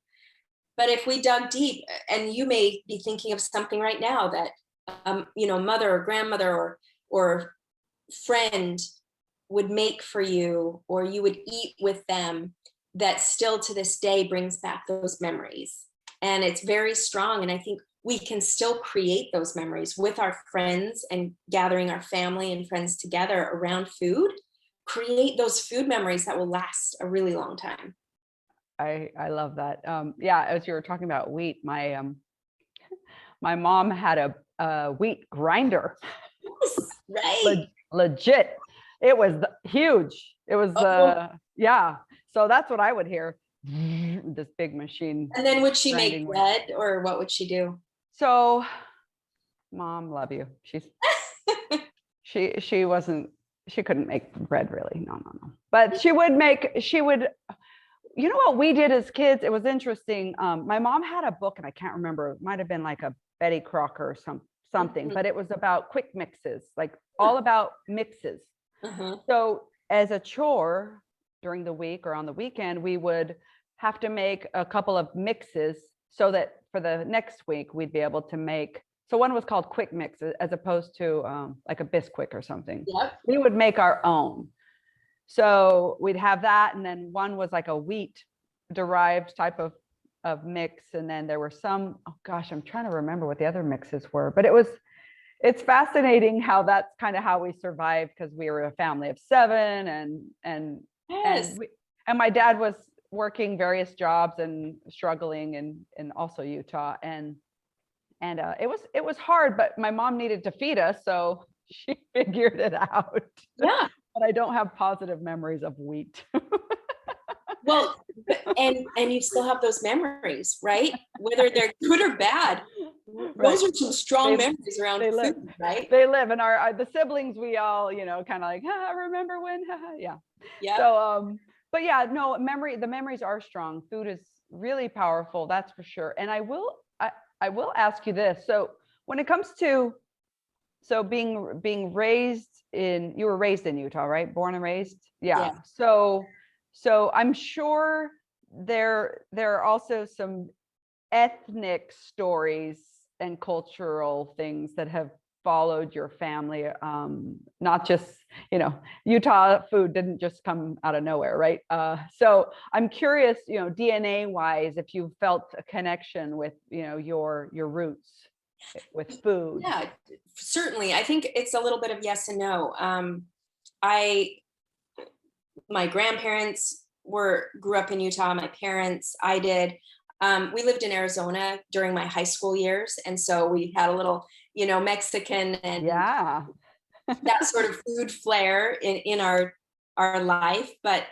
But if we dug deep, and you may be thinking of something right now that, mother or grandmother or friend would make for you, or you would eat with them, that still to this day brings back those memories. And it's very strong. And I think we can still create those memories with our friends and gathering our family and friends together around food, create those food memories that will last a really long time. I love that. As you were talking about wheat, my mom had a wheat grinder. Yes, right. Legit. It was huge. It was, So that's what I would hear. This big machine. And then would she make bread, or what would she do? So, Mom, love you. She couldn't make bread really. No. But she would, what we did as kids, it was interesting. My mom had a book, and I can't remember, it might've been like a Betty Crocker or something, but it was about quick mixes, like all about mixes. So as a chore during the week or on the weekend, we would have to make a couple of mixes so that for the next week, we'd be able to make. So one was called quick mix as opposed to like a Bisquick or something. Yep. We would make our own. So we'd have that. And then one was like a wheat derived type of mix. And then there were some, oh gosh, I'm trying to remember what the other mixes were, but it's fascinating how that's kind of how we survived, because we were a family of 7 and my dad was working various jobs and struggling in also Utah. And it was hard, but my mom needed to feed us. So she figured it out. Yeah. But I don't have positive memories of wheat. Well, and you still have those memories, right? Whether they're good or bad. Those are some strong memories around food, right? They live, and the siblings, we all, kind of like, remember when, yeah. Yeah. So, but yeah, no, the memories are strong. Food is really powerful, that's for sure. And I will ask you this. So when it comes to, being raised you were raised in Utah, right? Born and raised? Yeah. So I'm sure there are also some ethnic stories and cultural things that have followed your family. Not just, Utah food didn't just come out of nowhere, right? So I'm curious, DNA wise, if you felt a connection with, your roots with food. Yeah, certainly. I think it's a little bit of yes and no. My grandparents grew up in Utah. My parents, I did. We lived in Arizona during my high school years. And so we had a little, Mexican and that sort of food flair in our life. But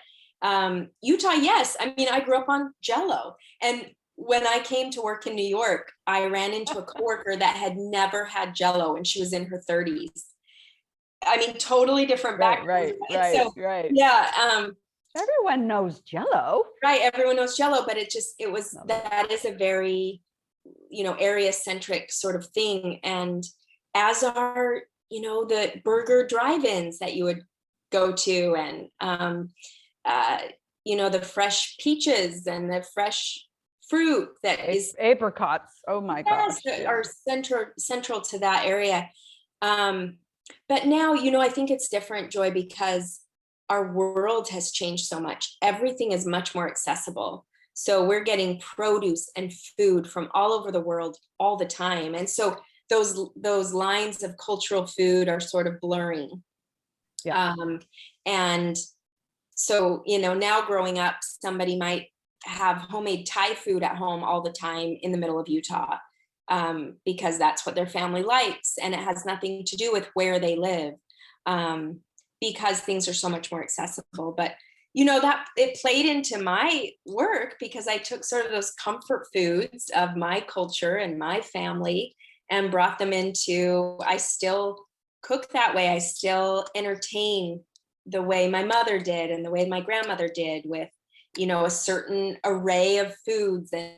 Utah, yes. I mean, I grew up on Jell-O. And when I came to work in New York, I ran into a coworker that had never had Jell-O, and she was in her 30s. I mean, totally different background. Right. Yeah. Everyone knows Jell-O. Right. Everyone knows Jell-O, but that is a very, area centric sort of thing. And as are, the burger drive-ins that you would go to, and, the fresh peaches and the fresh fruit that is apricots. Oh my gosh. Are central to that area. But now, I think it's different, Joy, because our world has changed so much. Everything is much more accessible. So we're getting produce and food from all over the world all the time. And so those lines of cultural food are sort of blurring. Yeah. And so, now growing up, somebody might have homemade Thai food at home all the time in the middle of Utah, because that's what their family likes. And it has nothing to do with where they live, because things are so much more accessible. But, that it played into my work because I took sort of those comfort foods of my culture and my family and brought them into, I still cook that way. I still entertain the way my mother did and the way my grandmother did, with a certain array of foods and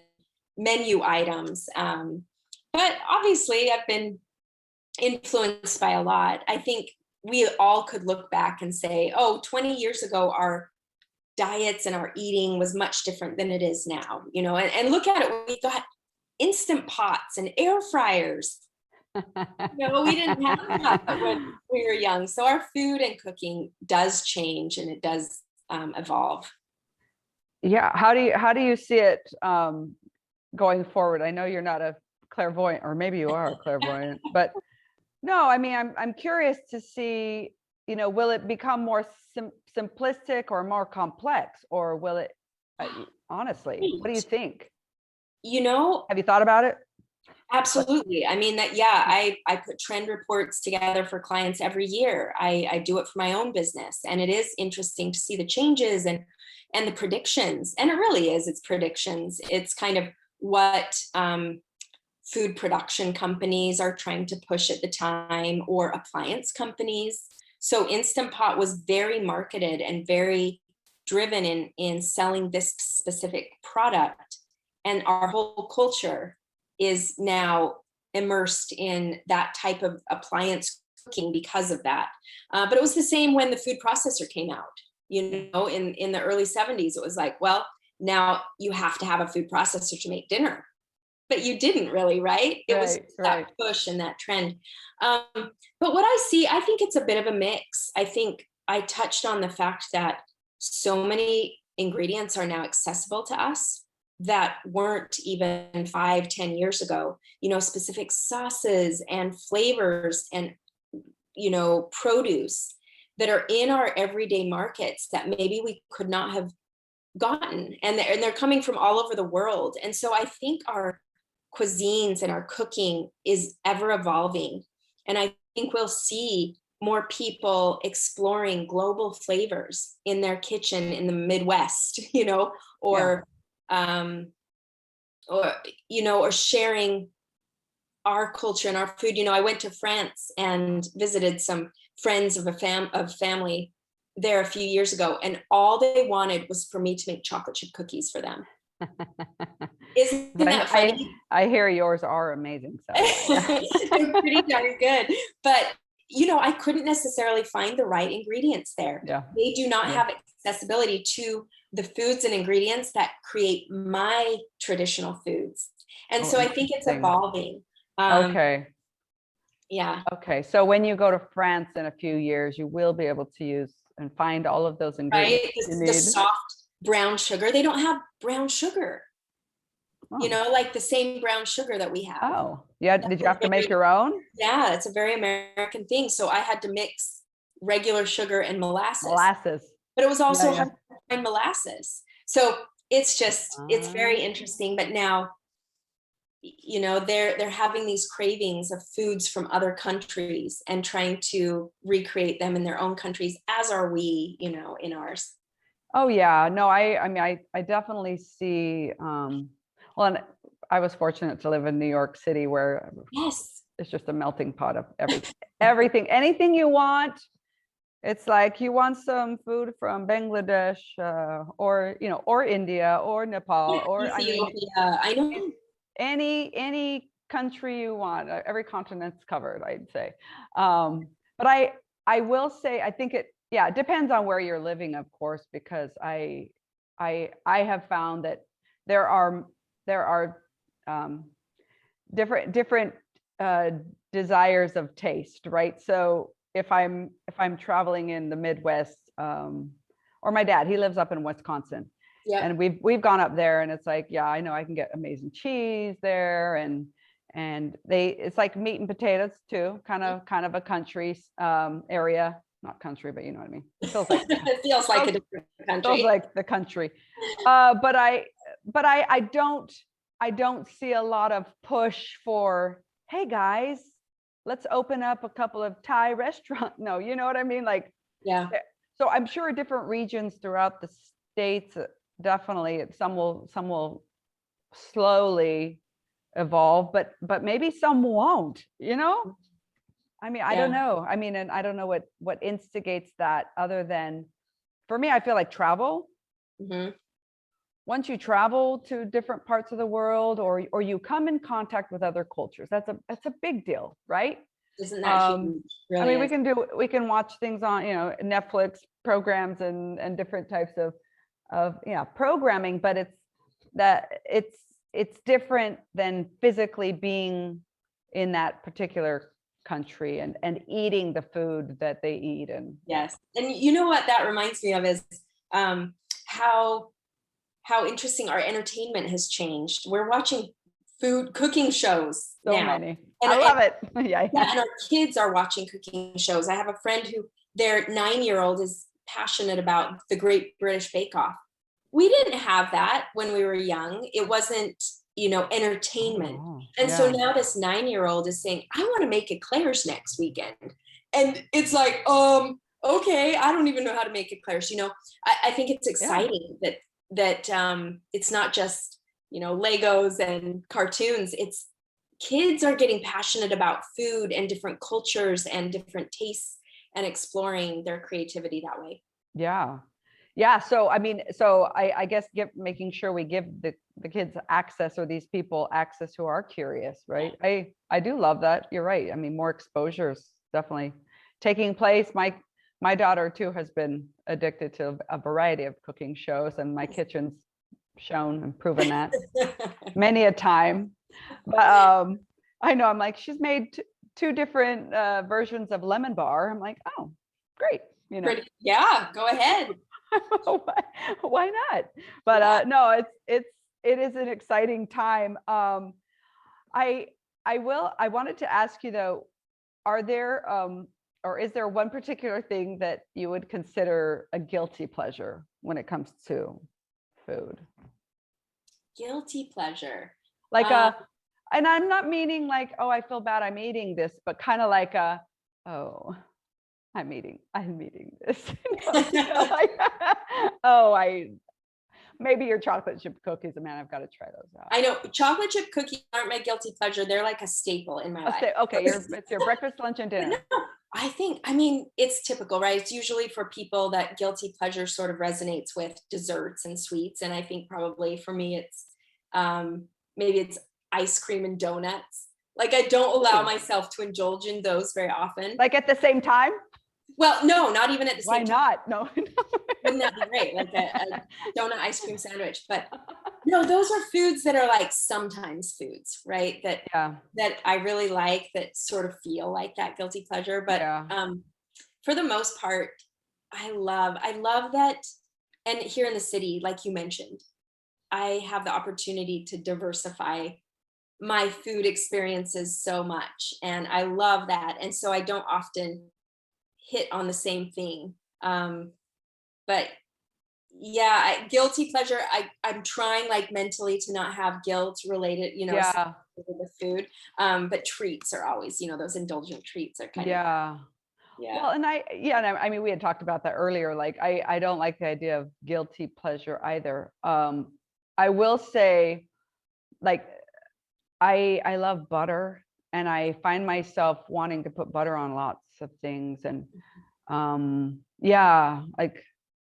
menu items. But obviously I've been influenced by a lot. I think we all could look back and say, oh, 20 years ago our diets and our eating was much different than it is now, and look at it, we got instant pots and air fryers. We didn't have that when we were young. So our food and cooking does change, and it does evolve. Yeah. How do you see it going forward? I know you're not a clairvoyant, or maybe you are a clairvoyant, but no, I mean, I'm curious to see, will it become more simplistic or more complex, or will it, honestly, what do you think? Have you thought about it? Absolutely. I mean, I put trend reports together for clients every year. I do it for my own business, and it is interesting to see the changes and the predictions. And it really is, it's predictions. It's kind of what food production companies are trying to push at the time, or appliance companies. So Instant Pot was very marketed and very driven in selling this specific product. And our whole culture is now immersed in that type of appliance cooking because of that. But it was the same when the food processor came out, in the early 70s. It was like, well, now you have to have a food processor to make dinner. But you didn't really, right? It was that push and that trend. But what I see, I think it's a bit of a mix. I think I touched on the fact that so many ingredients are now accessible to us that weren't even 5-10 years ago. Specific sauces and flavors and produce that are in our everyday markets that maybe we could not have gotten, and they're coming from all over the world. And so I think our cuisines and our cooking is ever evolving, and I think we'll see more people exploring global flavors in their kitchen in the Midwest, or or sharing our culture and our food. I went to France and visited some friends of family there a few years ago, and all they wanted was for me to make chocolate chip cookies for them. Isn't that funny? I hear yours are amazing. So they're pretty darn good, but I couldn't necessarily find the right ingredients there. Yeah. They do not have accessibility to the foods and ingredients that create my traditional foods. And so I think it's evolving. Okay. Yeah. Okay. So when you go to France in a few years, you will be able to use and find all of those ingredients. Right. The soft brown sugar. They don't have brown sugar. Oh. Like the same brown sugar that we have. Oh, yeah. Did you have to make your own? Yeah, it's a very American thing. So I had to mix regular sugar and molasses. But it was also hard to find molasses. So it's just, it's very interesting. But now, they're having these cravings of foods from other countries and trying to recreate them in their own countries, as are we, in ours. Oh yeah. No, I mean, I definitely see, well, and I was fortunate to live in New York City, where it's just a melting pot of everything, anything you want. It's like, you want some food from Bangladesh, or, or India or Nepal, or Ethiopia. I know. Any country you want, every continent's covered, I'd say. But I will say, I think it depends on where you're living, of course, because I have found that there are different uh, desires of taste, right? So if I'm traveling in the Midwest, or my dad, he lives up in Wisconsin, Yeah. and we've gone up there, and it's like, yeah, I know I can get amazing cheese there, and it's like meat and potatoes too, kind of a country area, not country, but you know what I mean. It feels like It feels like a feels, different feels country. like the country. But I don't see a lot of push for, hey guys, let's open up a couple of Thai restaurants. No, you know what I mean? Like, Yeah. so I'm sure different regions throughout the states, definitely some will slowly evolve, but maybe some won't, you know? I mean, I don't Yeah. know. I mean, and I don't know what instigates that, other than, for me, I feel like travel. hmm Once you travel to different parts of the world, or you come in contact with other cultures, that's a big deal, right? Isn't that Um, huge? I Really mean, is. we can watch things on, Netflix programs and different types of programming, but it's different than physically being in that particular country and eating the food that they eat. And Yes. And you know what that reminds me of is um, how interesting our entertainment has changed. We're watching food cooking shows so now. many. And, I and love it. Yeah, yeah, and our kids are watching cooking shows. I have a friend who their 9-year-old is passionate about the Great British Bake Off. We didn't have that when we were young. It wasn't, entertainment. oh, And so yeah. now this 9-year-old is saying, I want to make eclairs next weekend. And it's like, okay, I don't even know how to make eclairs. I think it's Yeah. exciting that it's not just, Legos and cartoons. It's kids are getting passionate about food and different cultures and different tastes and exploring their creativity that way. Yeah. Yeah. So, I mean, so I guess making sure we give the kids access, or these people access who are curious, right? I do love that. You're right. I mean, more exposure is definitely taking place. My daughter too has been addicted to a variety of cooking shows, and my kitchen's shown and proven that many a time. But I know, I'm like, she's made two different versions of lemon bar. I'm like, oh, great. Yeah, go ahead. Why not? But Yeah. no, it is an exciting time. I I wanted to ask you though, are there or is there one particular thing that you would consider a guilty pleasure when it comes to food? Guilty pleasure. Like Uh, and I'm not meaning like, oh, I feel bad I'm eating this, but kind of like oh, I'm eating this. Like, oh, maybe your chocolate chip cookies, man, I've got to try those out. I know chocolate chip cookies aren't my guilty pleasure. They're like a staple in my life. Okay, it's your breakfast, lunch, and But no, dinner. I mean, it's typical, right? It's usually for people that guilty pleasure sort of resonates with desserts and sweets. And I think probably for me, it's maybe it's ice cream and donuts. Like I don't allow Ooh. myself to indulge in those very often. Like at the same time? Well, no, not even at the Why same time. not? No. Wouldn't that be great? Like a donut ice cream sandwich. But no, those are foods that are like sometimes foods, right? Yeah. That I really like, that sort of feel like that guilty pleasure. But Yeah. for the most part, I love that. And here in the city, like you mentioned, I have the opportunity to diversify my food experiences so much. And I love that. And so I don't often hit on the same thing. But yeah, guilty pleasure. I'm trying like mentally to not have guilt related, Yeah. with food. But treats are always, those indulgent treats are kind of, Yeah. yeah. Well, and I mean, we had talked about that earlier. Like, I don't like the idea of guilty pleasure either. I will say, like, I love butter, and I find myself wanting to put butter on lots of things, and yeah, like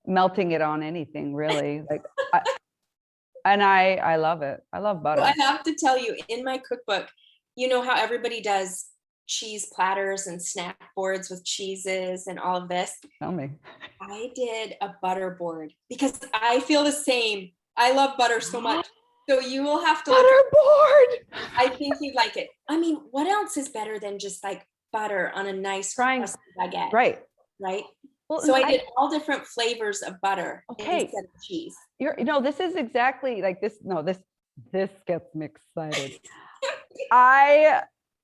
melting it on anything really. Like, I love it. I love So I butter. have to tell you, in my cookbook, you know how everybody does cheese platters and snack boards with cheeses and all of this. Tell me. I did a butter board because I feel the same. I love butter so much. So you will have to look. Butterboard. I think you'd like it. I mean, what else is better than just like butter on a nice Trying, crusty baguette, right. right? Well, So I I, did all different flavors of butter okay. instead of cheese. This is exactly like this. No, this gets me excited.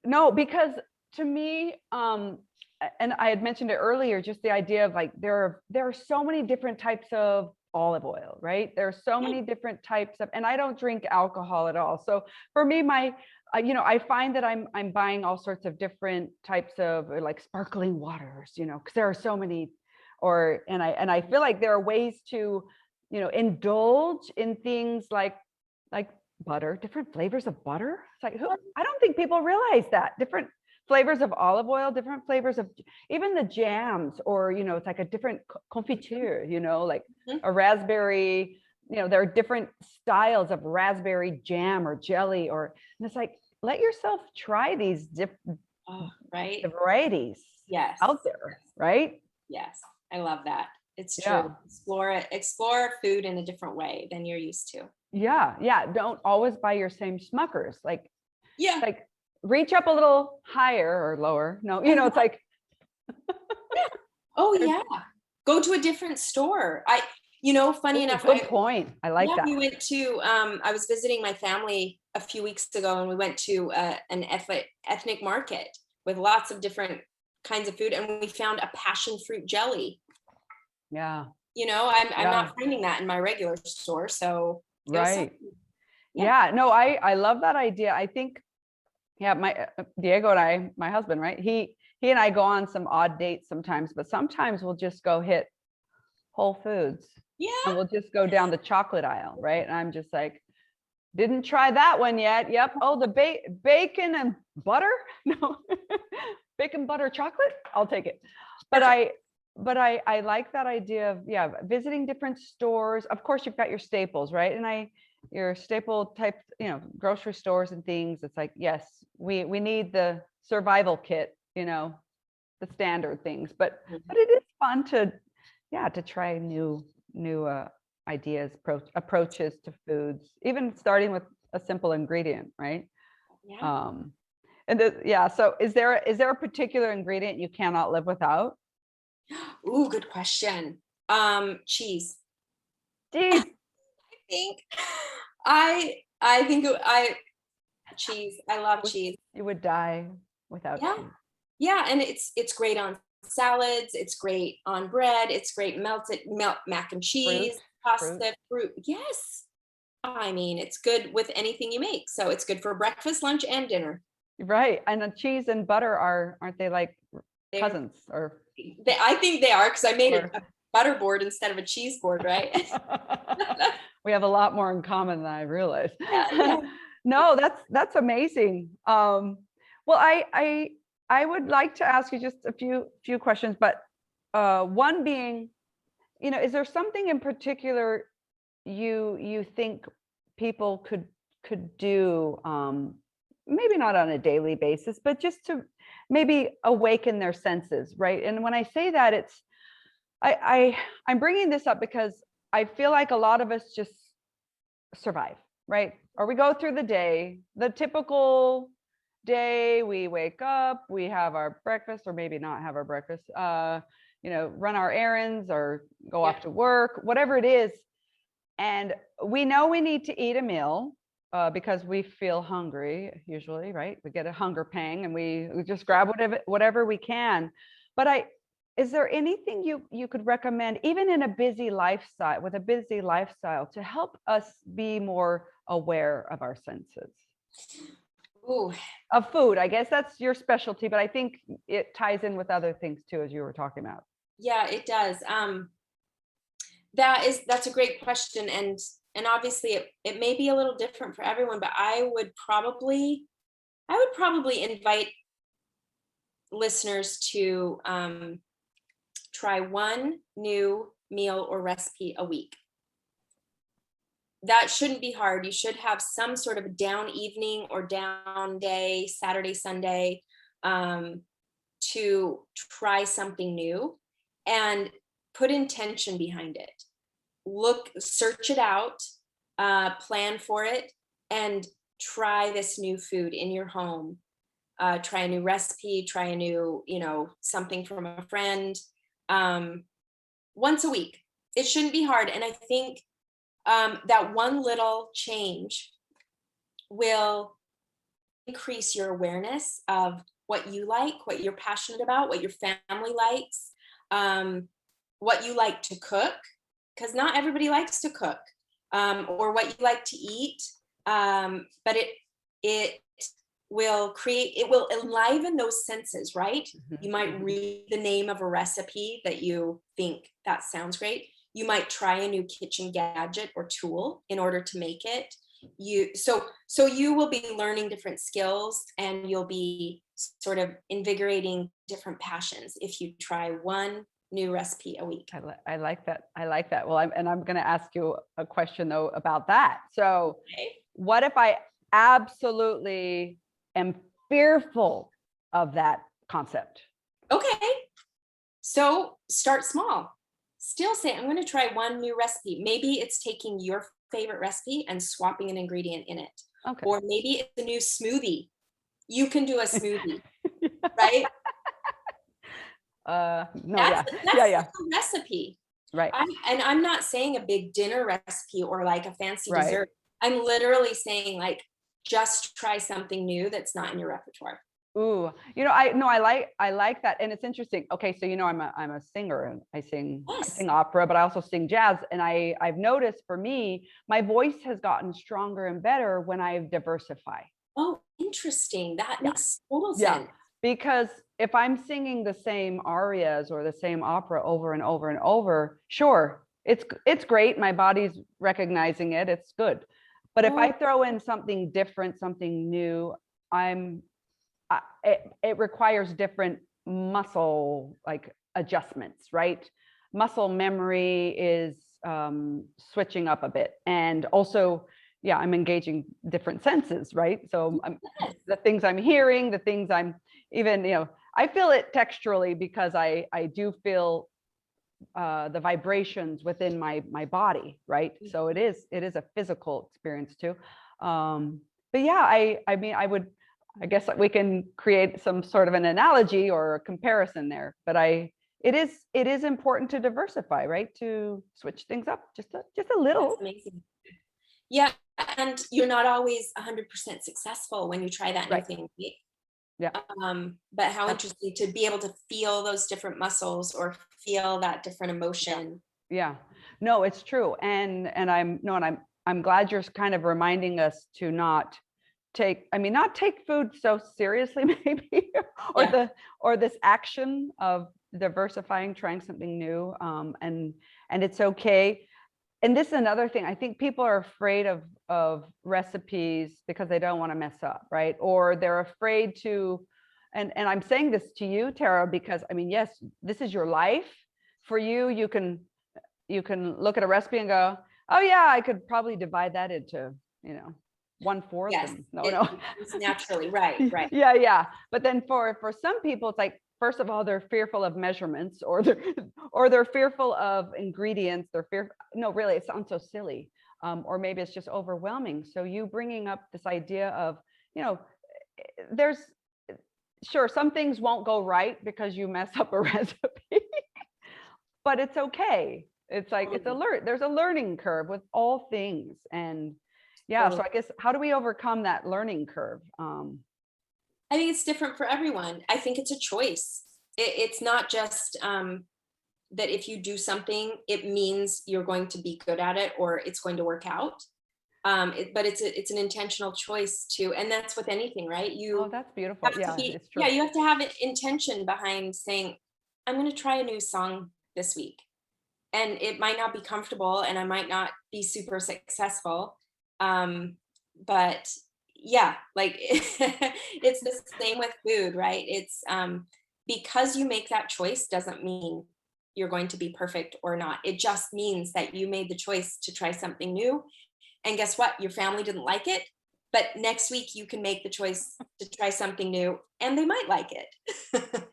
No, because to me, and I had mentioned it earlier, just the idea of like, there are so many different types of olive oil, right? There are so many different types of, and I don't drink alcohol at all. So for me, I find that I'm buying all sorts of different types of like sparkling waters, because there are so many, and I feel like there are ways to, indulge in things like butter, different flavors of butter. It's like, I don't think people realize that different flavors of olive oil, different flavors of even the jams, or, it's like a different confiture, like a raspberry, there are different styles of raspberry jam or jelly, and it's like, let yourself try these different right varieties out there, right? Yes, I love that. It's Yeah. true. Explore food in a different way than you're used to. Yeah. Don't always buy your same Smuckers. Like, like reach up a little higher or lower. No, it's like, oh yeah, go to a different store. Funny enough, good point. I like that. We went to, I was visiting my family a few weeks ago, and we went to an ethnic market with lots of different kinds of food, and we found a passion fruit jelly. Yeah. I'm not finding that in my regular store, so right. Yeah. No, I love that idea. I think, my Diego and my husband, right? He and I go on some odd dates sometimes, but sometimes we'll just go hit Whole Foods. Yeah. And we'll just go down the chocolate aisle, right? And I'm just like, didn't try that one yet. Yep. Oh, the bacon and butter? No. Bacon butter chocolate? I'll take it. But I like that idea of, visiting different stores. Of course, you've got your staples, right? And your staple type, grocery stores and things. It's like, yes, we need the survival kit, the standard things, but it is fun to try new ideas, approaches to foods, even starting with a simple ingredient, right? Yeah. So is there a particular ingredient you cannot live without? Ooh, good question. Cheese. Cheese. I think cheese. I love cheese. You would die without cheese. Yeah, and it's great on salads, it's great on bread, it's great melt mac and cheese, pasta, fruit. Yes. I mean, it's good with anything you make. So it's good for breakfast, lunch, and dinner. Right. And the cheese and butter aren't they like cousins? Or I think they are, because I made a butter board instead of a cheese board, right? We have a lot more in common than I realized. Yeah. No, that's amazing. Well, I would like to ask you just a few questions, but one being, is there something in particular you think people could do, maybe not on a daily basis, but just to maybe awaken their senses, right? And when I say that, I'm bringing this up because I feel like a lot of us just survive, right? Or we go through the day, the typical day, we wake up, we have our breakfast, or maybe not have our breakfast, run our errands or go off to work, whatever it is. And we know we need to eat a meal because we feel hungry usually, right? We get a hunger pang and we just grab whatever we can. But is there anything you could recommend, even in a busy lifestyle, to help us be more aware of our senses? Ooh. Of food, I guess that's your specialty, but I think it ties in with other things too, as you were talking about. Yeah, it does. That's a great question, and obviously it may be a little different for everyone, but I would probably invite listeners to try one new meal or recipe a week. That shouldn't be hard. You should have some sort of down evening or down day, Saturday, Sunday, to try something new and put intention behind it. Search it out. plan for it, and try this new food in your home. Try a new recipe, try a new, something from a friend, um, once a week. It shouldn't be hard. And I think that one little change will increase your awareness of what you like, what you're passionate about, what your family likes, what you like to cook, because not everybody likes to cook, or what you like to eat. But it it will enliven those senses, right? You might read the name of a recipe that you think that sounds great. You might try a new kitchen gadget or tool in order to make it. So you will be learning different skills, and you'll be sort of invigorating different passions if you try one new recipe a week. I like that. I like that. Well, I'm going to ask you a question though about that. So Okay. what if I absolutely am fearful of that concept? Okay. So start small. Still say, I'm going to try one new recipe. Maybe it's taking your favorite recipe and swapping an ingredient in it. Okay. Or maybe it's a new smoothie. You can do a smoothie, right? No, That's yeah. a recipe. Right. I'm not saying a big dinner recipe or like a fancy Right. dessert. I'm literally saying, like, just try something new that's not in your repertoire. Ooh, I like that. And it's interesting. Okay. So, I'm a singer, and I sing Yes. opera, but I also sing jazz. And I've noticed for me, my voice has gotten stronger and better when I diversify. Oh, interesting. That Yeah. makes total Yeah. sense. Because if I'm singing the same arias or the same opera over and over and over, sure, it's great. My body's recognizing it. It's good. But if I throw in something different, something new, it requires different muscle like adjustments, right? Muscle memory is switching up a bit, and also, yeah, I'm engaging different senses, right? So the things I'm hearing, the things I'm even, I feel it texturally because I do feel the vibrations within my body, right? So it is a physical experience too. But yeah, I mean, I guess we can create some sort of an analogy or a comparison there, but it is important to diversify, right? To switch things up just a little. That's amazing. Yeah, and you're not always 100% successful when you try that new Right. thing. Yeah. But how interesting to be able to feel those different muscles or feel that different emotion. Yeah. No, it's true. And I'm glad you're kind of reminding us to not take food so seriously, maybe, or this action of diversifying, trying something new. And it's okay. And this is another thing. I think people are afraid of recipes because they don't want to mess up, right? Or they're afraid to, and I'm saying this to you, Tara, because I mean, yes, this is your life. For you, you can look at a recipe and go, oh yeah, I could probably divide that into, 1/4. Yes, No. it's naturally right. Yeah. But then for some people, it's like, first of all, they're fearful of measurements, or they're fearful of ingredients. No, really, it sounds so silly. Or maybe it's just overwhelming. So you bringing up this idea of, there's sure some things won't go right because you mess up a recipe, but it's okay. It's like, there's a learning curve with all things. And yeah, so I guess, how do we overcome that learning curve? I think it's different for everyone. I think it's a choice. It's not just that if you do something, it means you're going to be good at it or it's going to work out. But it's an intentional choice too, and that's with anything, right? Oh, that's beautiful. Yeah, it's true. Yeah, you have to have an intention behind saying, I'm going to try a new song this week, and it might not be comfortable, and I might not be super successful, but yeah, like it's the same with food, right? It's because you make that choice doesn't mean you're going to be perfect or not. It just means that you made the choice to try something new. And guess what? Your family didn't like it, but next week you can make the choice to try something new and they might like it.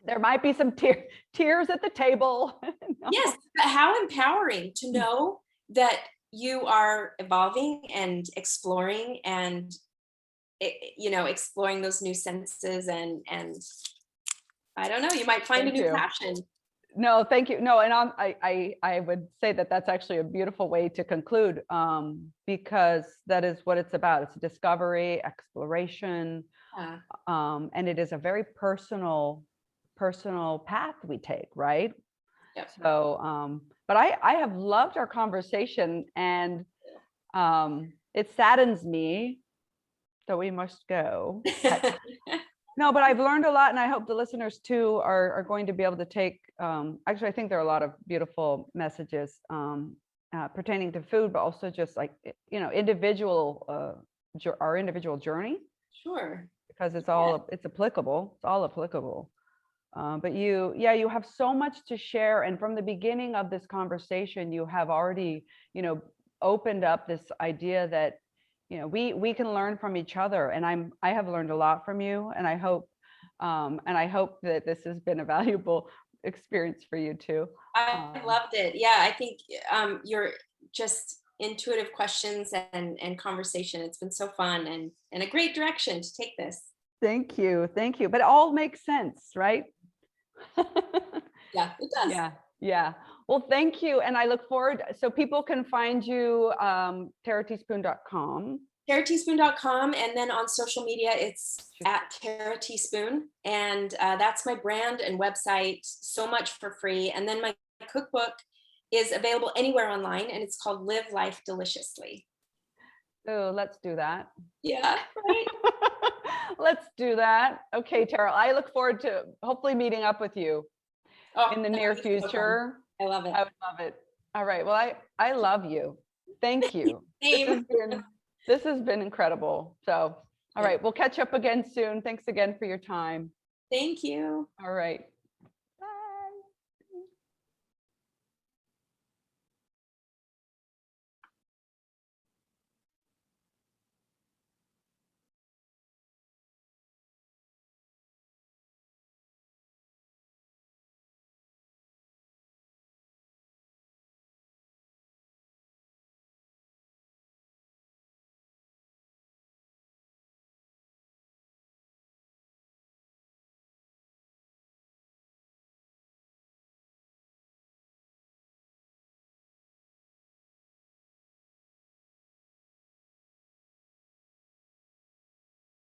There might be some tears at the table. No. Yes, but how empowering to know that you are evolving and exploring and exploring those new senses and I don't know, you might find a Thank new you. passion. No, thank you. No, and I would say that that's actually a beautiful way to conclude, because that is what it's about. It's discovery, exploration, Yeah. and it is a very personal path we take, right? Yep. So, but I have loved our conversation, and it saddens me that we must go. No, but I've learned a lot, and I hope the listeners too are going to be able to take. Actually, I think there are a lot of beautiful messages pertaining to food, but also just like individual our individual journey, Sure. because it's Yeah. it's applicable. It's all applicable. But you have so much to share, and from the beginning of this conversation, you have already opened up this idea that we can learn from each other, and I have learned a lot from you, and I hope that this has been a valuable experience for you too. I loved it. Yeah, I think your just intuitive questions and conversation. It's been so fun and a great direction to take this. Thank you, but it all makes sense, right? Yeah, it does. Yeah. Well, thank you, and I look forward. So people can find you terrateaspoon.com. TerraTeaspoon.com, and then on social media, it's at Terra Teaspoon, and that's my brand and website. So much for free, and then my cookbook is available anywhere online, and it's called Live Life Deliciously. So let's do that. Yeah, right. Let's do that. Okay, Tara, I look forward to hopefully meeting up with you in the near future. I love it. I would love it. All right. Well, I love you. Thank you. Same. This has been incredible. So, all right, we'll catch up again soon. Thanks again for your time. Thank you. All right.